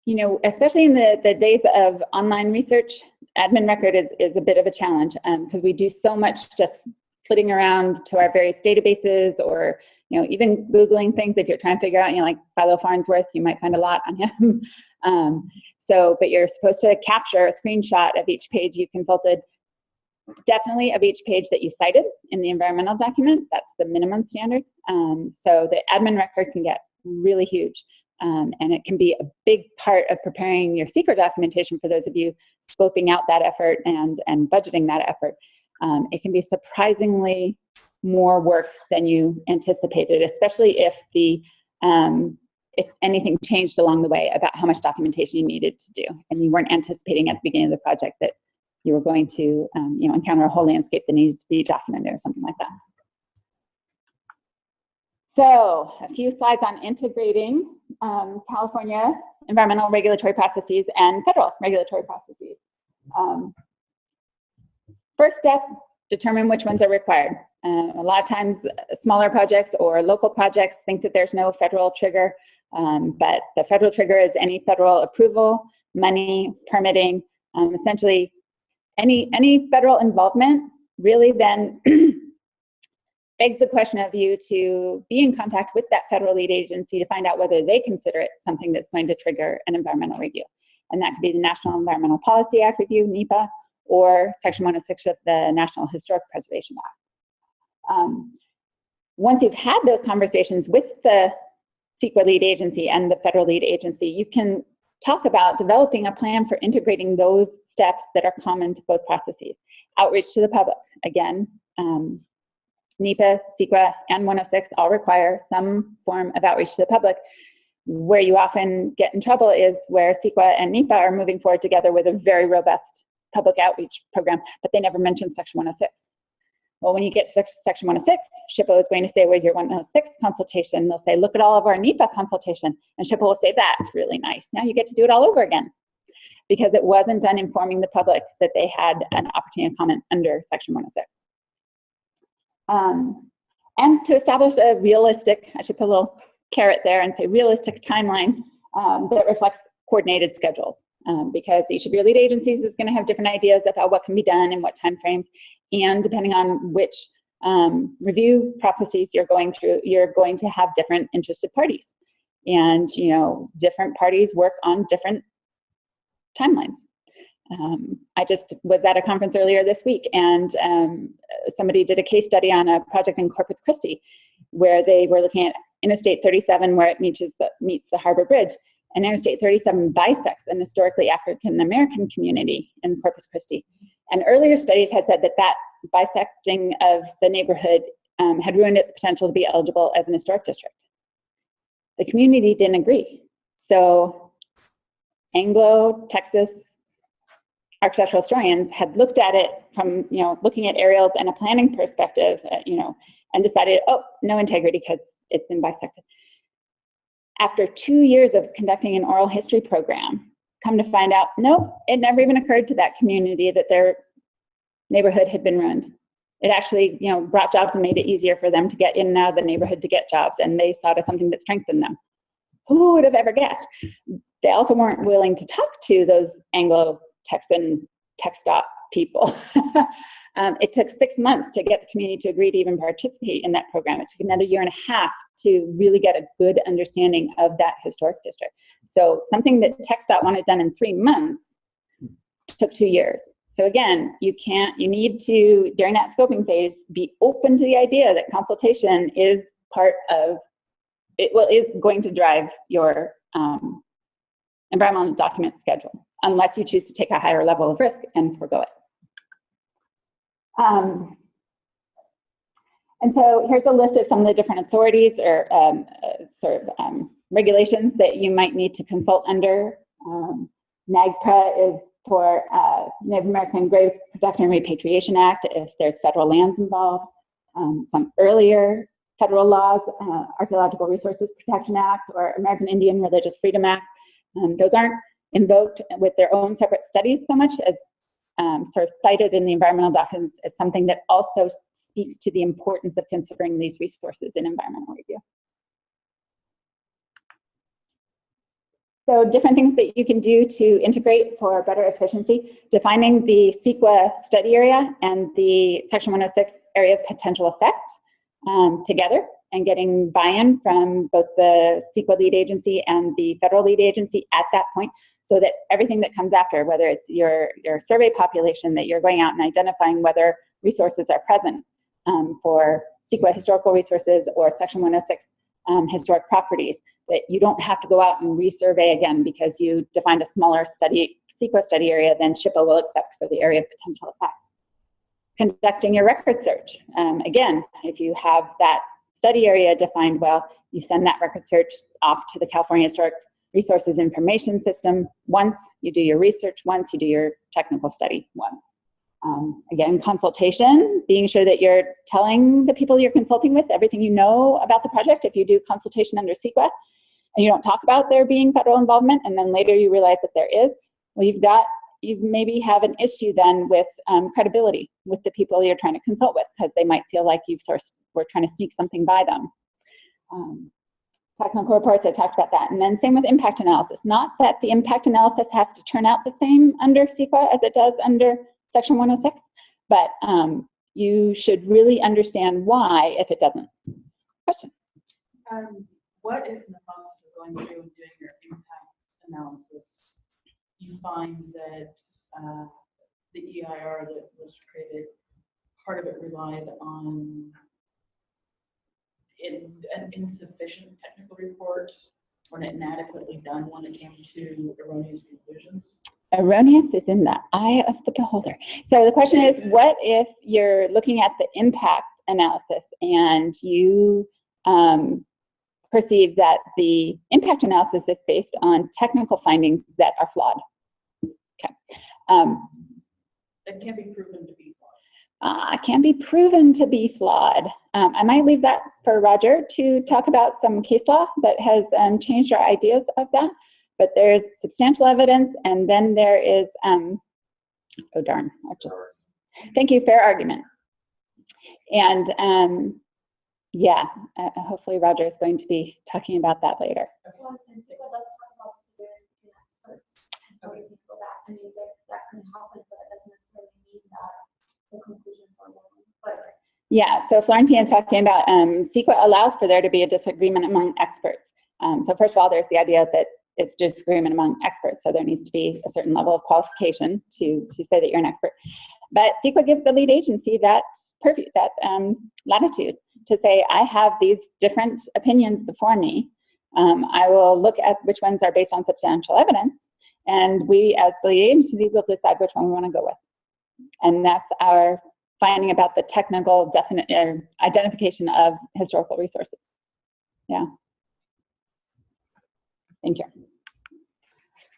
you know, especially in the days of online research, admin record is a bit of a challenge because we do so much just flitting around to our various databases, or, you know, even Googling things. If you're trying to figure out, you know, like Philo Farnsworth, you might find a lot on him. But you're supposed to capture a screenshot of each page you consulted, definitely of each page that you cited in the environmental document. That's the minimum standard. So the admin record can get really huge. And it can be a big part of preparing your CEQA documentation for those of you scoping out that effort and budgeting that effort. It can be surprisingly more work than you anticipated, especially if if anything changed along the way about how much documentation you needed to do, and you weren't anticipating at the beginning of the project that you were going to you know, encounter a whole landscape that needed to be documented or something like that. So a few slides on integrating California environmental regulatory processes and federal regulatory processes. First step, determine which ones are required. A lot of times smaller projects or local projects think that there's no federal trigger, but the federal trigger is any federal approval, money, permitting, essentially any federal involvement really then begs the question of you to be in contact with that federal lead agency to find out whether they consider it something that's going to trigger an environmental review. And that could be the National Environmental Policy Act review, NEPA, or Section 106 of the National Historic Preservation Act. Once you've had those conversations with the CEQA lead agency and the federal lead agency, you can talk about developing a plan for integrating those steps that are common to both processes. Outreach to the public, again, NEPA, CEQA, and 106 all require some form of outreach to the public. Where you often get in trouble is where CEQA and NEPA are moving forward together with a very robust public outreach program, but they never mention Section 106. Well, when you get to Section 106, SHPO is going to say, where's your 106 consultation? They'll say, look at all of our NEPA consultation. And SHPO will say, that's really nice. Now you get to do it all over again, because it wasn't done informing the public that they had an opportunity to comment under Section 106. And to establish a realistic, I should put a little carrot there and say realistic timeline that reflects coordinated schedules, because each of your lead agencies is going to have different ideas about what can be done in what timeframes, and depending on which review processes you're going through, you're going to have different interested parties, and different parties work on different timelines. I just was at a conference earlier this week, and somebody did a case study on a project in Corpus Christi where they were looking at Interstate 37, where it meets the Harbor Bridge. And Interstate 37 bisects an historically African-American community in Corpus Christi. And earlier studies had said that that bisecting of the neighborhood had ruined its potential to be eligible as an historic district. The community didn't agree. So Anglo-Texas architectural historians had looked at it from, looking at aerials and a planning perspective, and decided, oh, no integrity because it's been bisected. After 2 years of conducting an oral history program, come to find out, no, it never even occurred to that community that their neighborhood had been ruined. It actually, brought jobs and made it easier for them to get in and out of the neighborhood to get jobs, and they saw it as something that strengthened them. Who would have ever guessed? They also weren't willing to talk to those Anglo-Texan TxDOT people. It took 6 months to get the community to agree to even participate in that program. It took another 1.5 years to really get a good understanding of that historic district. So something that TxDOT wanted done in 3 months took 2 years. So again, you need to, during that scoping phase, be open to the idea that consultation is part of, is going to drive your environmental document schedule, unless you choose to take a higher level of risk and forego it. And so here's a list of some of the different authorities or regulations that you might need to consult under. NAGPRA is for Native American Graves Protection and Repatriation Act, if there's federal lands involved. Some earlier federal laws, Archaeological Resources Protection Act or American Indian Religious Freedom Act. Those aren't invoked with their own separate studies so much as sort of cited in the environmental documents as something that also speaks to the importance of considering these resources in environmental review. So different things that you can do to integrate for better efficiency, defining the CEQA study area and the Section 106 area of potential effect together, and getting buy-in from both the CEQA lead agency and the federal lead agency at that point, so that everything that comes after, whether it's your survey population, that you're going out and identifying whether resources are present for CEQA historical resources or Section 106 historic properties, that you don't have to go out and resurvey again because you defined a smaller CEQA study area than SHPO will accept for the area of potential effect. Conducting your record search. Again, if you have that study area defined well, you send that record search off to the California Historic Resources Information System once, you do your research once, you do your technical study once. Again, consultation, being sure that you're telling the people you're consulting with everything you know about the project. If you do consultation under CEQA and you don't talk about there being federal involvement, and then later you realize that there is, well, you maybe have an issue then with credibility with the people you're trying to consult with, because they might feel like we're trying to sneak something by them. Technical reports, I talked about that. And then same with impact analysis. Not that the impact analysis has to turn out the same under CEQA as it does under Section 106, but you should really understand why if it doesn't. Question? What if in the process of going through and doing your impact analysis, you find that the EIR that was created, part of it relied on an insufficient technical report or an inadequately done one that came to erroneous conclusions? Erroneous is in the eye of the beholder. So the question is, what if you're looking at the impact analysis and you perceive that the impact analysis is based on technical findings that are flawed? Okay. That can't be proven to be flawed. Can be proven to be flawed. I might leave that for Roger to talk about some case law that has changed our ideas of that. But there's substantial evidence, and then there is, oh darn, thank you, fair argument. And yeah, hopefully Roger is going to be talking about that later. Well, and CEQA does talk about the experts and everything for that. I mean, that can happen, but it doesn't necessarily mean that the conclusions are wrong. But yeah, so Florentine is talking about CEQA allows for there to be a disagreement among experts. So first of all, there's the idea that it's disagreement among experts, so there needs to be a certain level of qualification to say that you're an expert. But CEQA gives the lead agency that latitude to say, I have these different opinions before me. I will look at which ones are based on substantial evidence, and we as the lead agency will decide which one we want to go with. And that's our finding about the technical identification of historical resources. Yeah. Thank you.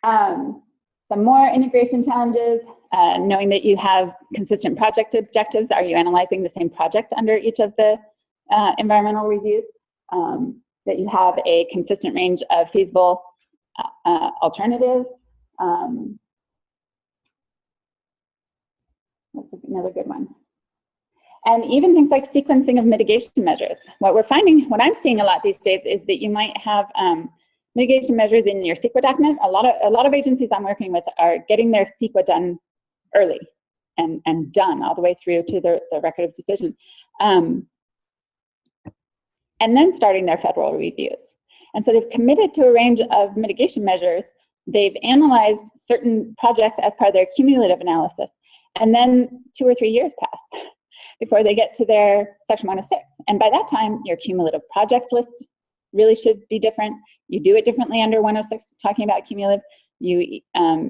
Some more integration challenges, knowing that you have consistent project objectives. Are you analyzing the same project under each of the environmental reviews? That you have a consistent range of feasible alternatives. That's another good one. And even things like sequencing of mitigation measures. What we're finding, what I'm seeing a lot these days is that you might have mitigation measures in your CEQA document. A lot of agencies I'm working with are getting their CEQA done early and done all the way through to the record of decision. And then starting their federal reviews. And so they've committed to a range of mitigation measures. They've analyzed certain projects as part of their cumulative analysis. And then 2 or 3 years pass before they get to their Section 106. And by that time, your cumulative projects list really should be different. You do it differently under 106, talking about cumulative. You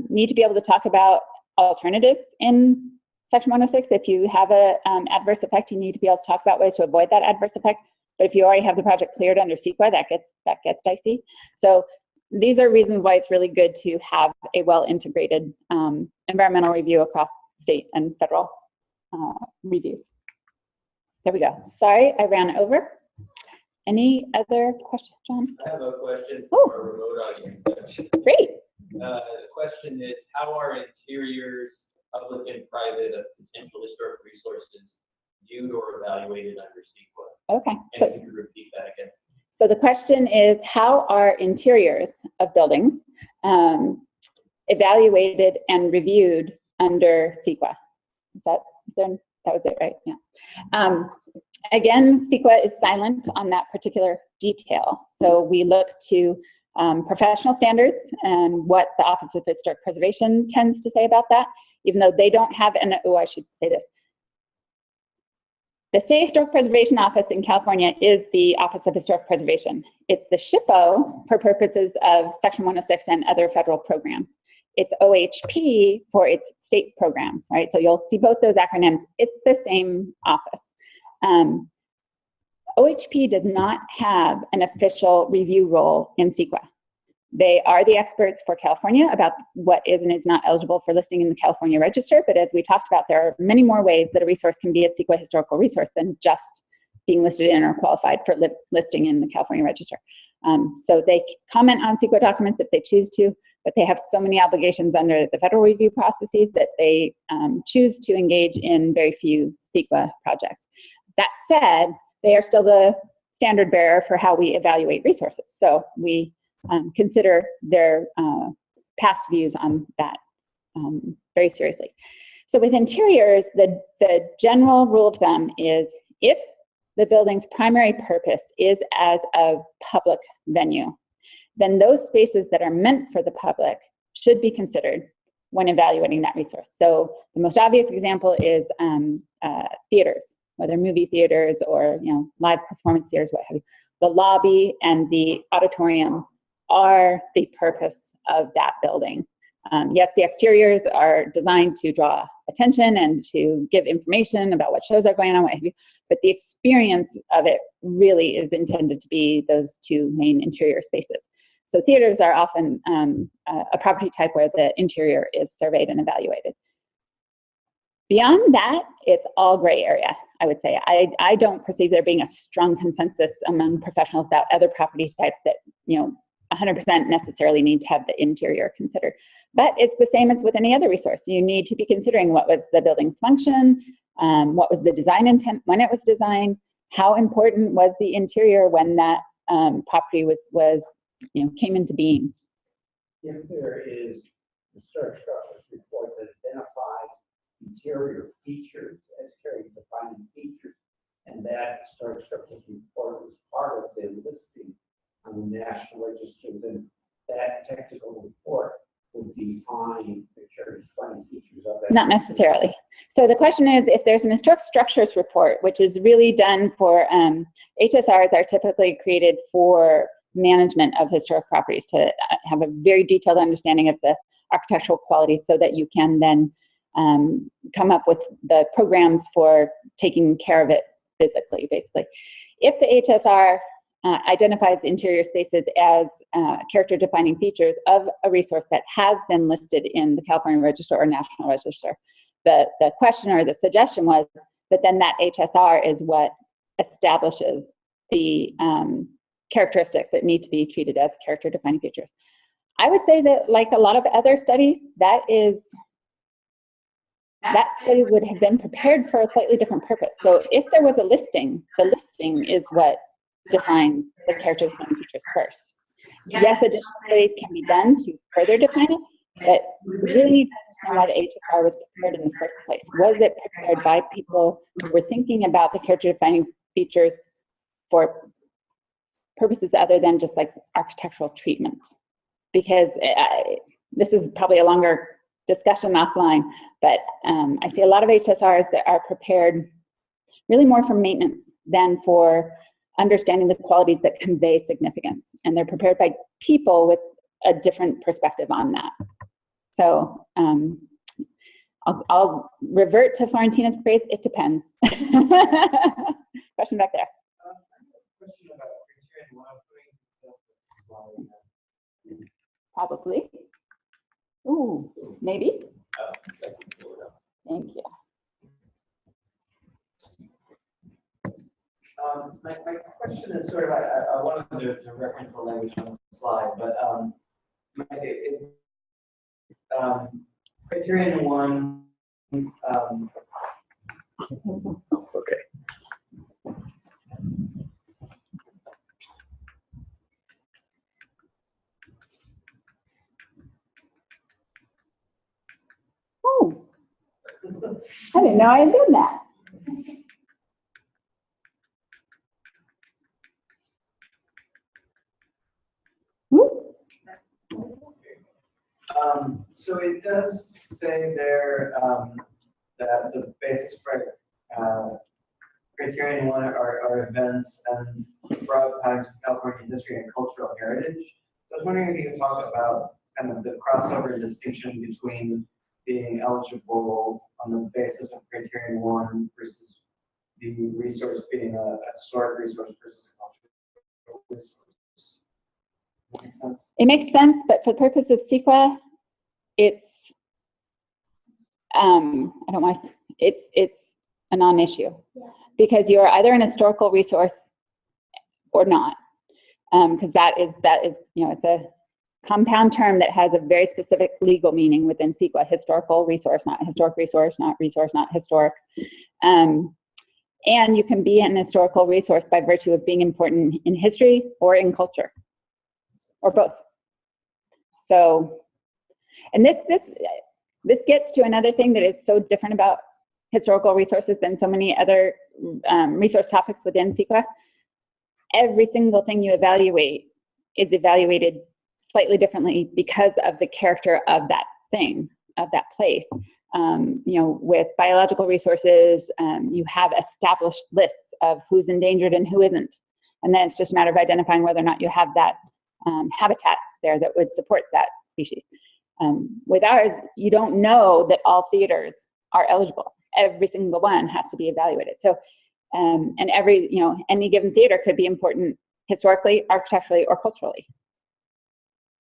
need to be able to talk about alternatives in Section 106. If you have an adverse effect, you need to be able to talk about ways to avoid that adverse effect. But if you already have the project cleared under CEQA, that gets dicey. So these are reasons why it's really good to have a well-integrated environmental review across state and federal reviews. There we go. Sorry, I ran over. Any other questions, John? I have a question for our remote audience. Great. The question is, how are interiors, public and private, of potential historic resources viewed or evaluated under CEQA? Okay. And if you could repeat that again. So the question is, how are interiors of buildings evaluated and reviewed under CEQA? That was it, right? Yeah. Again, CEQA is silent on that particular detail. So we look to professional standards and what the Office of Historic Preservation tends to say about that, even though they don't have an, oh, I should say this. The State Historic Preservation Office in California is the Office of Historic Preservation. It's the SHPO for purposes of Section 106 and other federal programs. It's OHP for its state programs, right? So you'll see both those acronyms. It's the same office. OHP does not have an official review role in CEQA. They are the experts for California about what is and is not eligible for listing in the California Register, but as we talked about, there are many more ways that a resource can be a CEQA historical resource than just being listed in or qualified for listing in the California Register. So they comment on CEQA documents if they choose to, but they have so many obligations under the federal review processes that they choose to engage in very few CEQA projects. That said, they are still the standard bearer for how we evaluate resources. So we consider their past views on that very seriously. So with interiors, the general rule of thumb is if the building's primary purpose is as a public venue, then those spaces that are meant for the public should be considered when evaluating that resource. So the most obvious example is theaters. whether movie theaters or live performance theaters, what have you. The lobby and the auditorium are the purpose of that building. Yes, the exteriors are designed to draw attention and to give information about what shows are going on, what have you, but the experience of it really is intended to be those two main interior spaces. So theaters are often a property type where the interior is surveyed and evaluated. Beyond that, it's all gray area, I would say. I don't perceive there being a strong consensus among professionals about other property types that 100% necessarily need to have the interior considered. But it's the same as with any other resource. You need to be considering what was the building's function, what was the design intent when it was designed, how important was the interior when that property was came into being. If there is a historic structures report that identifies interior features as character-defining features, and that historic structures report was part of the listing on the National Register, then that technical report would define the character-defining features of that. Not necessarily. So the question is, if there's an historic structures report, which is really done for, HSRs are typically created for management of historic properties to have a very detailed understanding of the architectural qualities so that you can then come up with the programs for taking care of it physically, basically. If the HSR identifies interior spaces as character-defining features of a resource that has been listed in the California Register or National Register, the question or the suggestion was that then that HSR is what establishes the characteristics that need to be treated as character-defining features. I would say that, like a lot of other studies, that study would have been prepared for a slightly different purpose. So if there was a listing, the listing is what defines the character-defining features first. Yes, additional studies can be done to further define it, but we really need to understand why the HSR was prepared in the first place. Was it prepared by people who were thinking about the character-defining features for purposes other than just like architectural treatment? Because this is probably a longer discussion offline, but I see a lot of HSRs that are prepared really more for maintenance than for understanding the qualities that convey significance. And they're prepared by people with a different perspective on that. So I'll revert to Florentina's phrase, it depends. Question back there. Question about criterion one, Probably. Ooh, maybe. Thank you. My question is sort of, I wanted to reference the language on the slide, but criterion one. Okay. Oh, I didn't know I had done that. So it does say there that the basis for criterion one are events and broad patterns of California history and cultural heritage. So I was wondering if you could talk about kind of the crossover distinction between being eligible on the basis of criterion one versus the resource being a historic resource versus a cultural resource. Does that make sense? It makes sense, but for the purpose of CEQA, it's it's a non-issue because you're either an historical resource or not, because that is it's a compound term that has a very specific legal meaning within CEQA: historical resource, not historic resource, not historic. And you can be an historical resource by virtue of being important in history or in culture, or both. So, and this gets to another thing that is so different about historical resources than so many other resource topics within CEQA. Every single thing you evaluate is evaluated slightly differently because of the character of that thing, of that place. You know, with biological resources, you have established lists of who's endangered and who isn't. And then it's just a matter of identifying whether or not you have that habitat there that would support that species. With ours, you don't know that all theaters are eligible. Every single one has to be evaluated. So, and every, you know, any given theater could be important historically, architecturally, or culturally,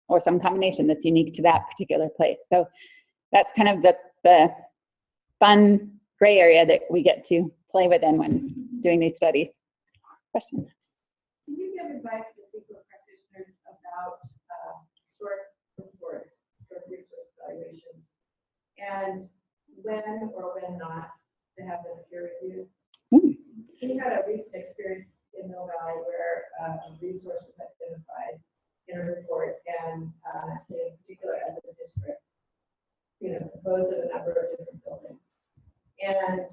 or some combination that's unique to that particular place. So that's kind of the fun gray area that we get to play within when doing these studies. Question? Can you give advice to CEQA practitioners about historic reports, historic resource evaluations, and when or when not to have them peer reviewed? We had a recent experience in Mill Valley where a resource was identified in a report, and in particular as a district, you know, composed of a number of different buildings, and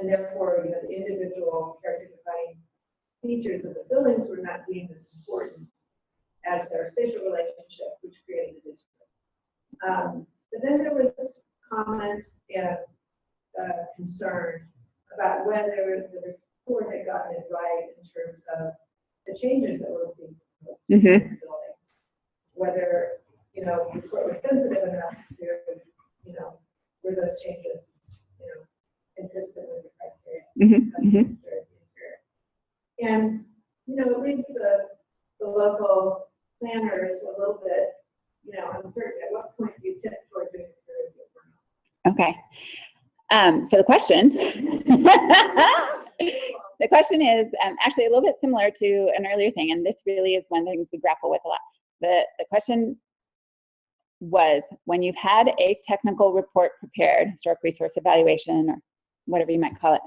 therefore, you know, the individual character defining features of the buildings were not deemed as important as their spatial relationship, which created the district. But then there was comment and concern about whether the report had gotten it right in terms of the changes that were being proposed to the buildings. Whether, you know, the report was sensitive enough to, you know, were those changes, you know, consistent with the criteria. And, you know, it leaves the local planners a little bit, you know, uncertain. At what point do you tip toward doing a peer review or not? Okay. So the question, the question is actually a little bit similar to an earlier thing, and this really is one of the things we grapple with a lot. The question was, when you've had a technical report prepared, historic resource evaluation, or whatever you might call it,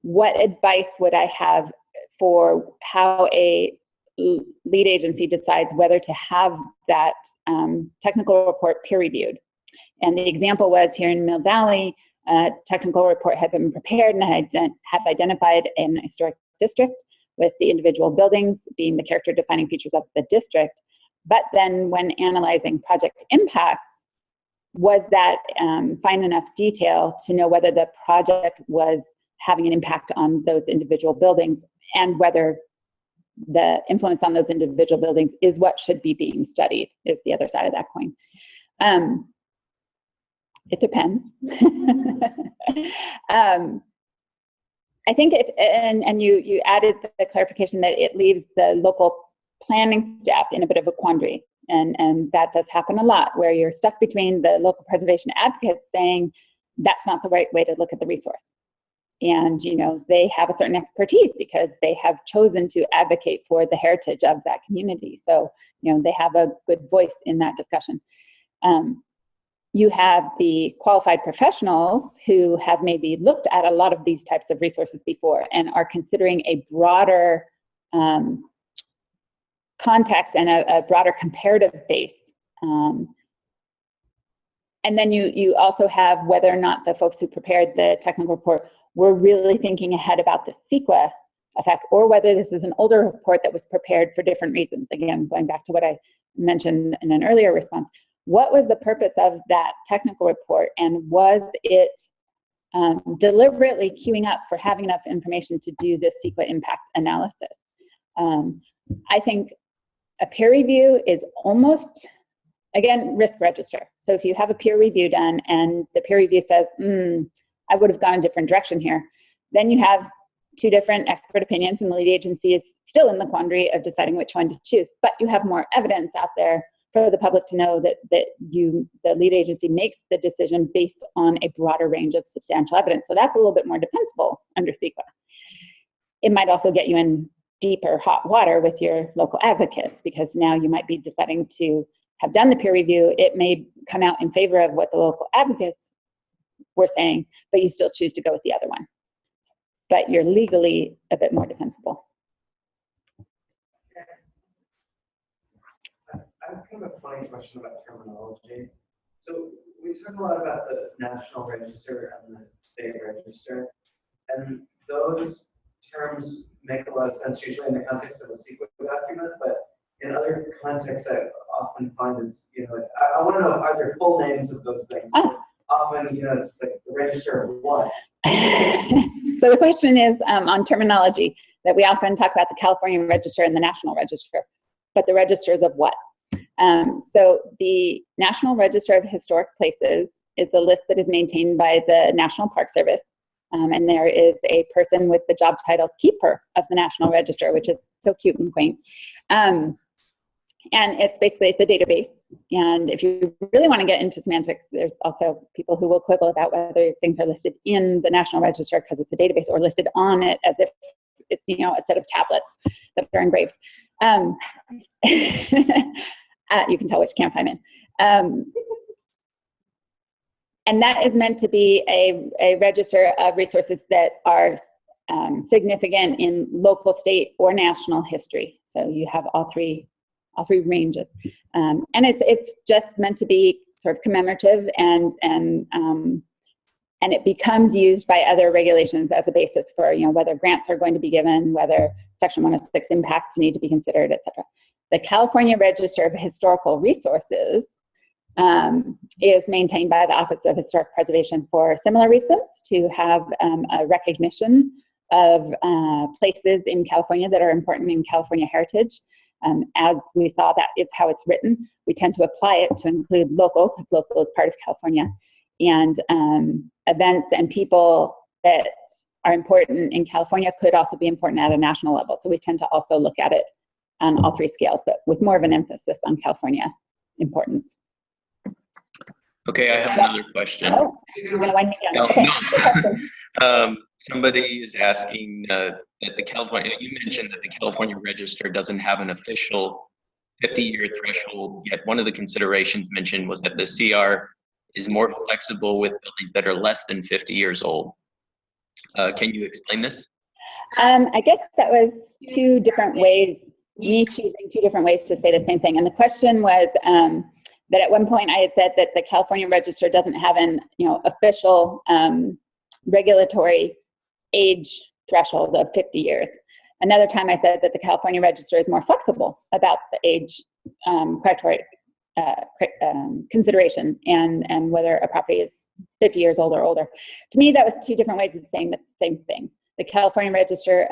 what advice would I have for how a lead agency decides whether to have that technical report peer reviewed? And the example was here in Mill Valley, a technical report had been prepared and had identified an historic district with the individual buildings being the character defining features of the district. But then when analyzing project impacts, was that fine enough detail to know whether the project was having an impact on those individual buildings, and whether the influence on those individual buildings is what should be being studied, is the other side of that coin. It depends. I think if, and you added the clarification that it leaves the local planning staff in a bit of a quandary. And that does happen a lot, where you're stuck between the local preservation advocates saying that's not the right way to look at the resource. And, you know, they have a certain expertise because they have chosen to advocate for the heritage of that community. So, you know, they have a good voice in that discussion. You have the qualified professionals who have maybe looked at a lot of these types of resources before and are considering a broader context and a broader comparative base. And then you also have whether or not the folks who prepared the technical report were really thinking ahead about the CEQA effect, or whether this is an older report that was prepared for different reasons. Again, going back to what I mentioned in an earlier response, what was the purpose of that technical report, and was it deliberately queuing up for having enough information to do this CEQA impact analysis? I think a peer review is almost, again, risk register. So if you have a peer review done and the peer review says, I would have gone a different direction here, then you have two different expert opinions and the lead agency is still in the quandary of deciding which one to choose, but you have more evidence out there for the public to know that the lead agency makes the decision based on a broader range of substantial evidence. So that's a little bit more defensible under CEQA. It might also get you in deeper hot water with your local advocates, because now you might be deciding to have done the peer review. It may come out in favor of what the local advocates were saying, but you still choose to go with the other one. But you're legally a bit more defensible. I have kind of a funny question about terminology. So we talk a lot about the National Register and the State Register, and those terms make a lot of sense usually in the context of a CEQA document, but in other contexts, I often find it's, I want to know, are there full names of those things? Often, it's like the register of what? So the question is on terminology, that we often talk about the California Register and the National Register, but the registers of what? So the National Register of Historic Places is a list that is maintained by the National Park Service. And there is a person with the job title Keeper of the National Register, which is so cute and quaint. And it's basically, it's a database. And if you really want to get into semantics, there's also people who will quibble about whether things are listed in the National Register because it's a database, or listed on it as if it's, a set of tablets that are engraved. You can tell which camp I'm in. And that is meant to be a register of resources that are significant in local, state, or national history. So you have all three ranges. And it's just meant to be sort of commemorative, and it becomes used by other regulations as a basis for, whether grants are going to be given, whether Section 106 impacts need to be considered, et cetera. The California Register of Historical Resources is maintained by the Office of Historic Preservation for similar reasons, to have a recognition of places in California that are important in California heritage. As we saw, that is how it's written. We tend to apply it to include local, because local is part of California, and events and people that are important in California could also be important at a national level. So we tend to also look at it on all three scales, but with more of an emphasis on California importance. Okay, I have another question. Oh, you're going to wind me down. No. Somebody is asking that the California, you mentioned that the California Register doesn't have an official 50-year threshold, yet one of the considerations mentioned was that the CR is more flexible with buildings that are less than 50 years old. Can you explain this? I guess that was two different ways, me choosing two different ways to say the same thing. And the question was that at one point I had said that the California Register doesn't have an official regulatory age threshold of 50 years. Another time I said that the California Register is more flexible about the age criteria consideration and whether a property is 50 years old or older. To me, that was two different ways of saying the same thing. The California Register,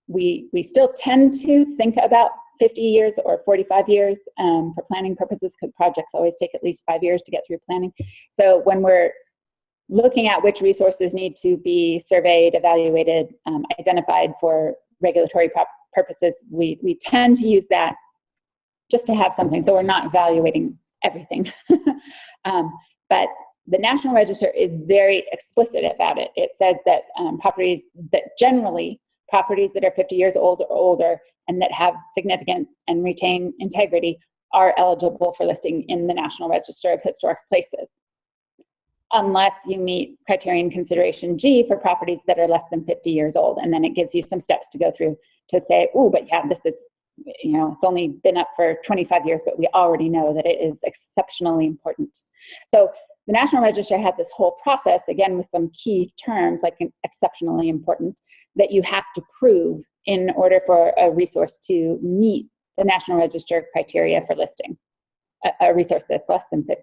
we still tend to think about 50 years or 45 years for planning purposes, because projects always take at least 5 years to get through planning. So when we're looking at which resources need to be surveyed, evaluated, identified for regulatory purposes, we tend to use that just to have something, so we're not evaluating everything. But the National Register is very explicit about it. It says that properties that are 50 years old or older and that have significance and retain integrity are eligible for listing in the National Register of Historic Places, unless you meet criterion consideration G for properties that are less than 50 years old. And then it gives you some steps to go through to say, oh, but yeah, this is, it's only been up for 25 years, but we already know that it is exceptionally important. So the National Register has this whole process, again, with some key terms like exceptionally important, that you have to prove in order for a resource to meet the National Register criteria for listing, a resource that's less than 50.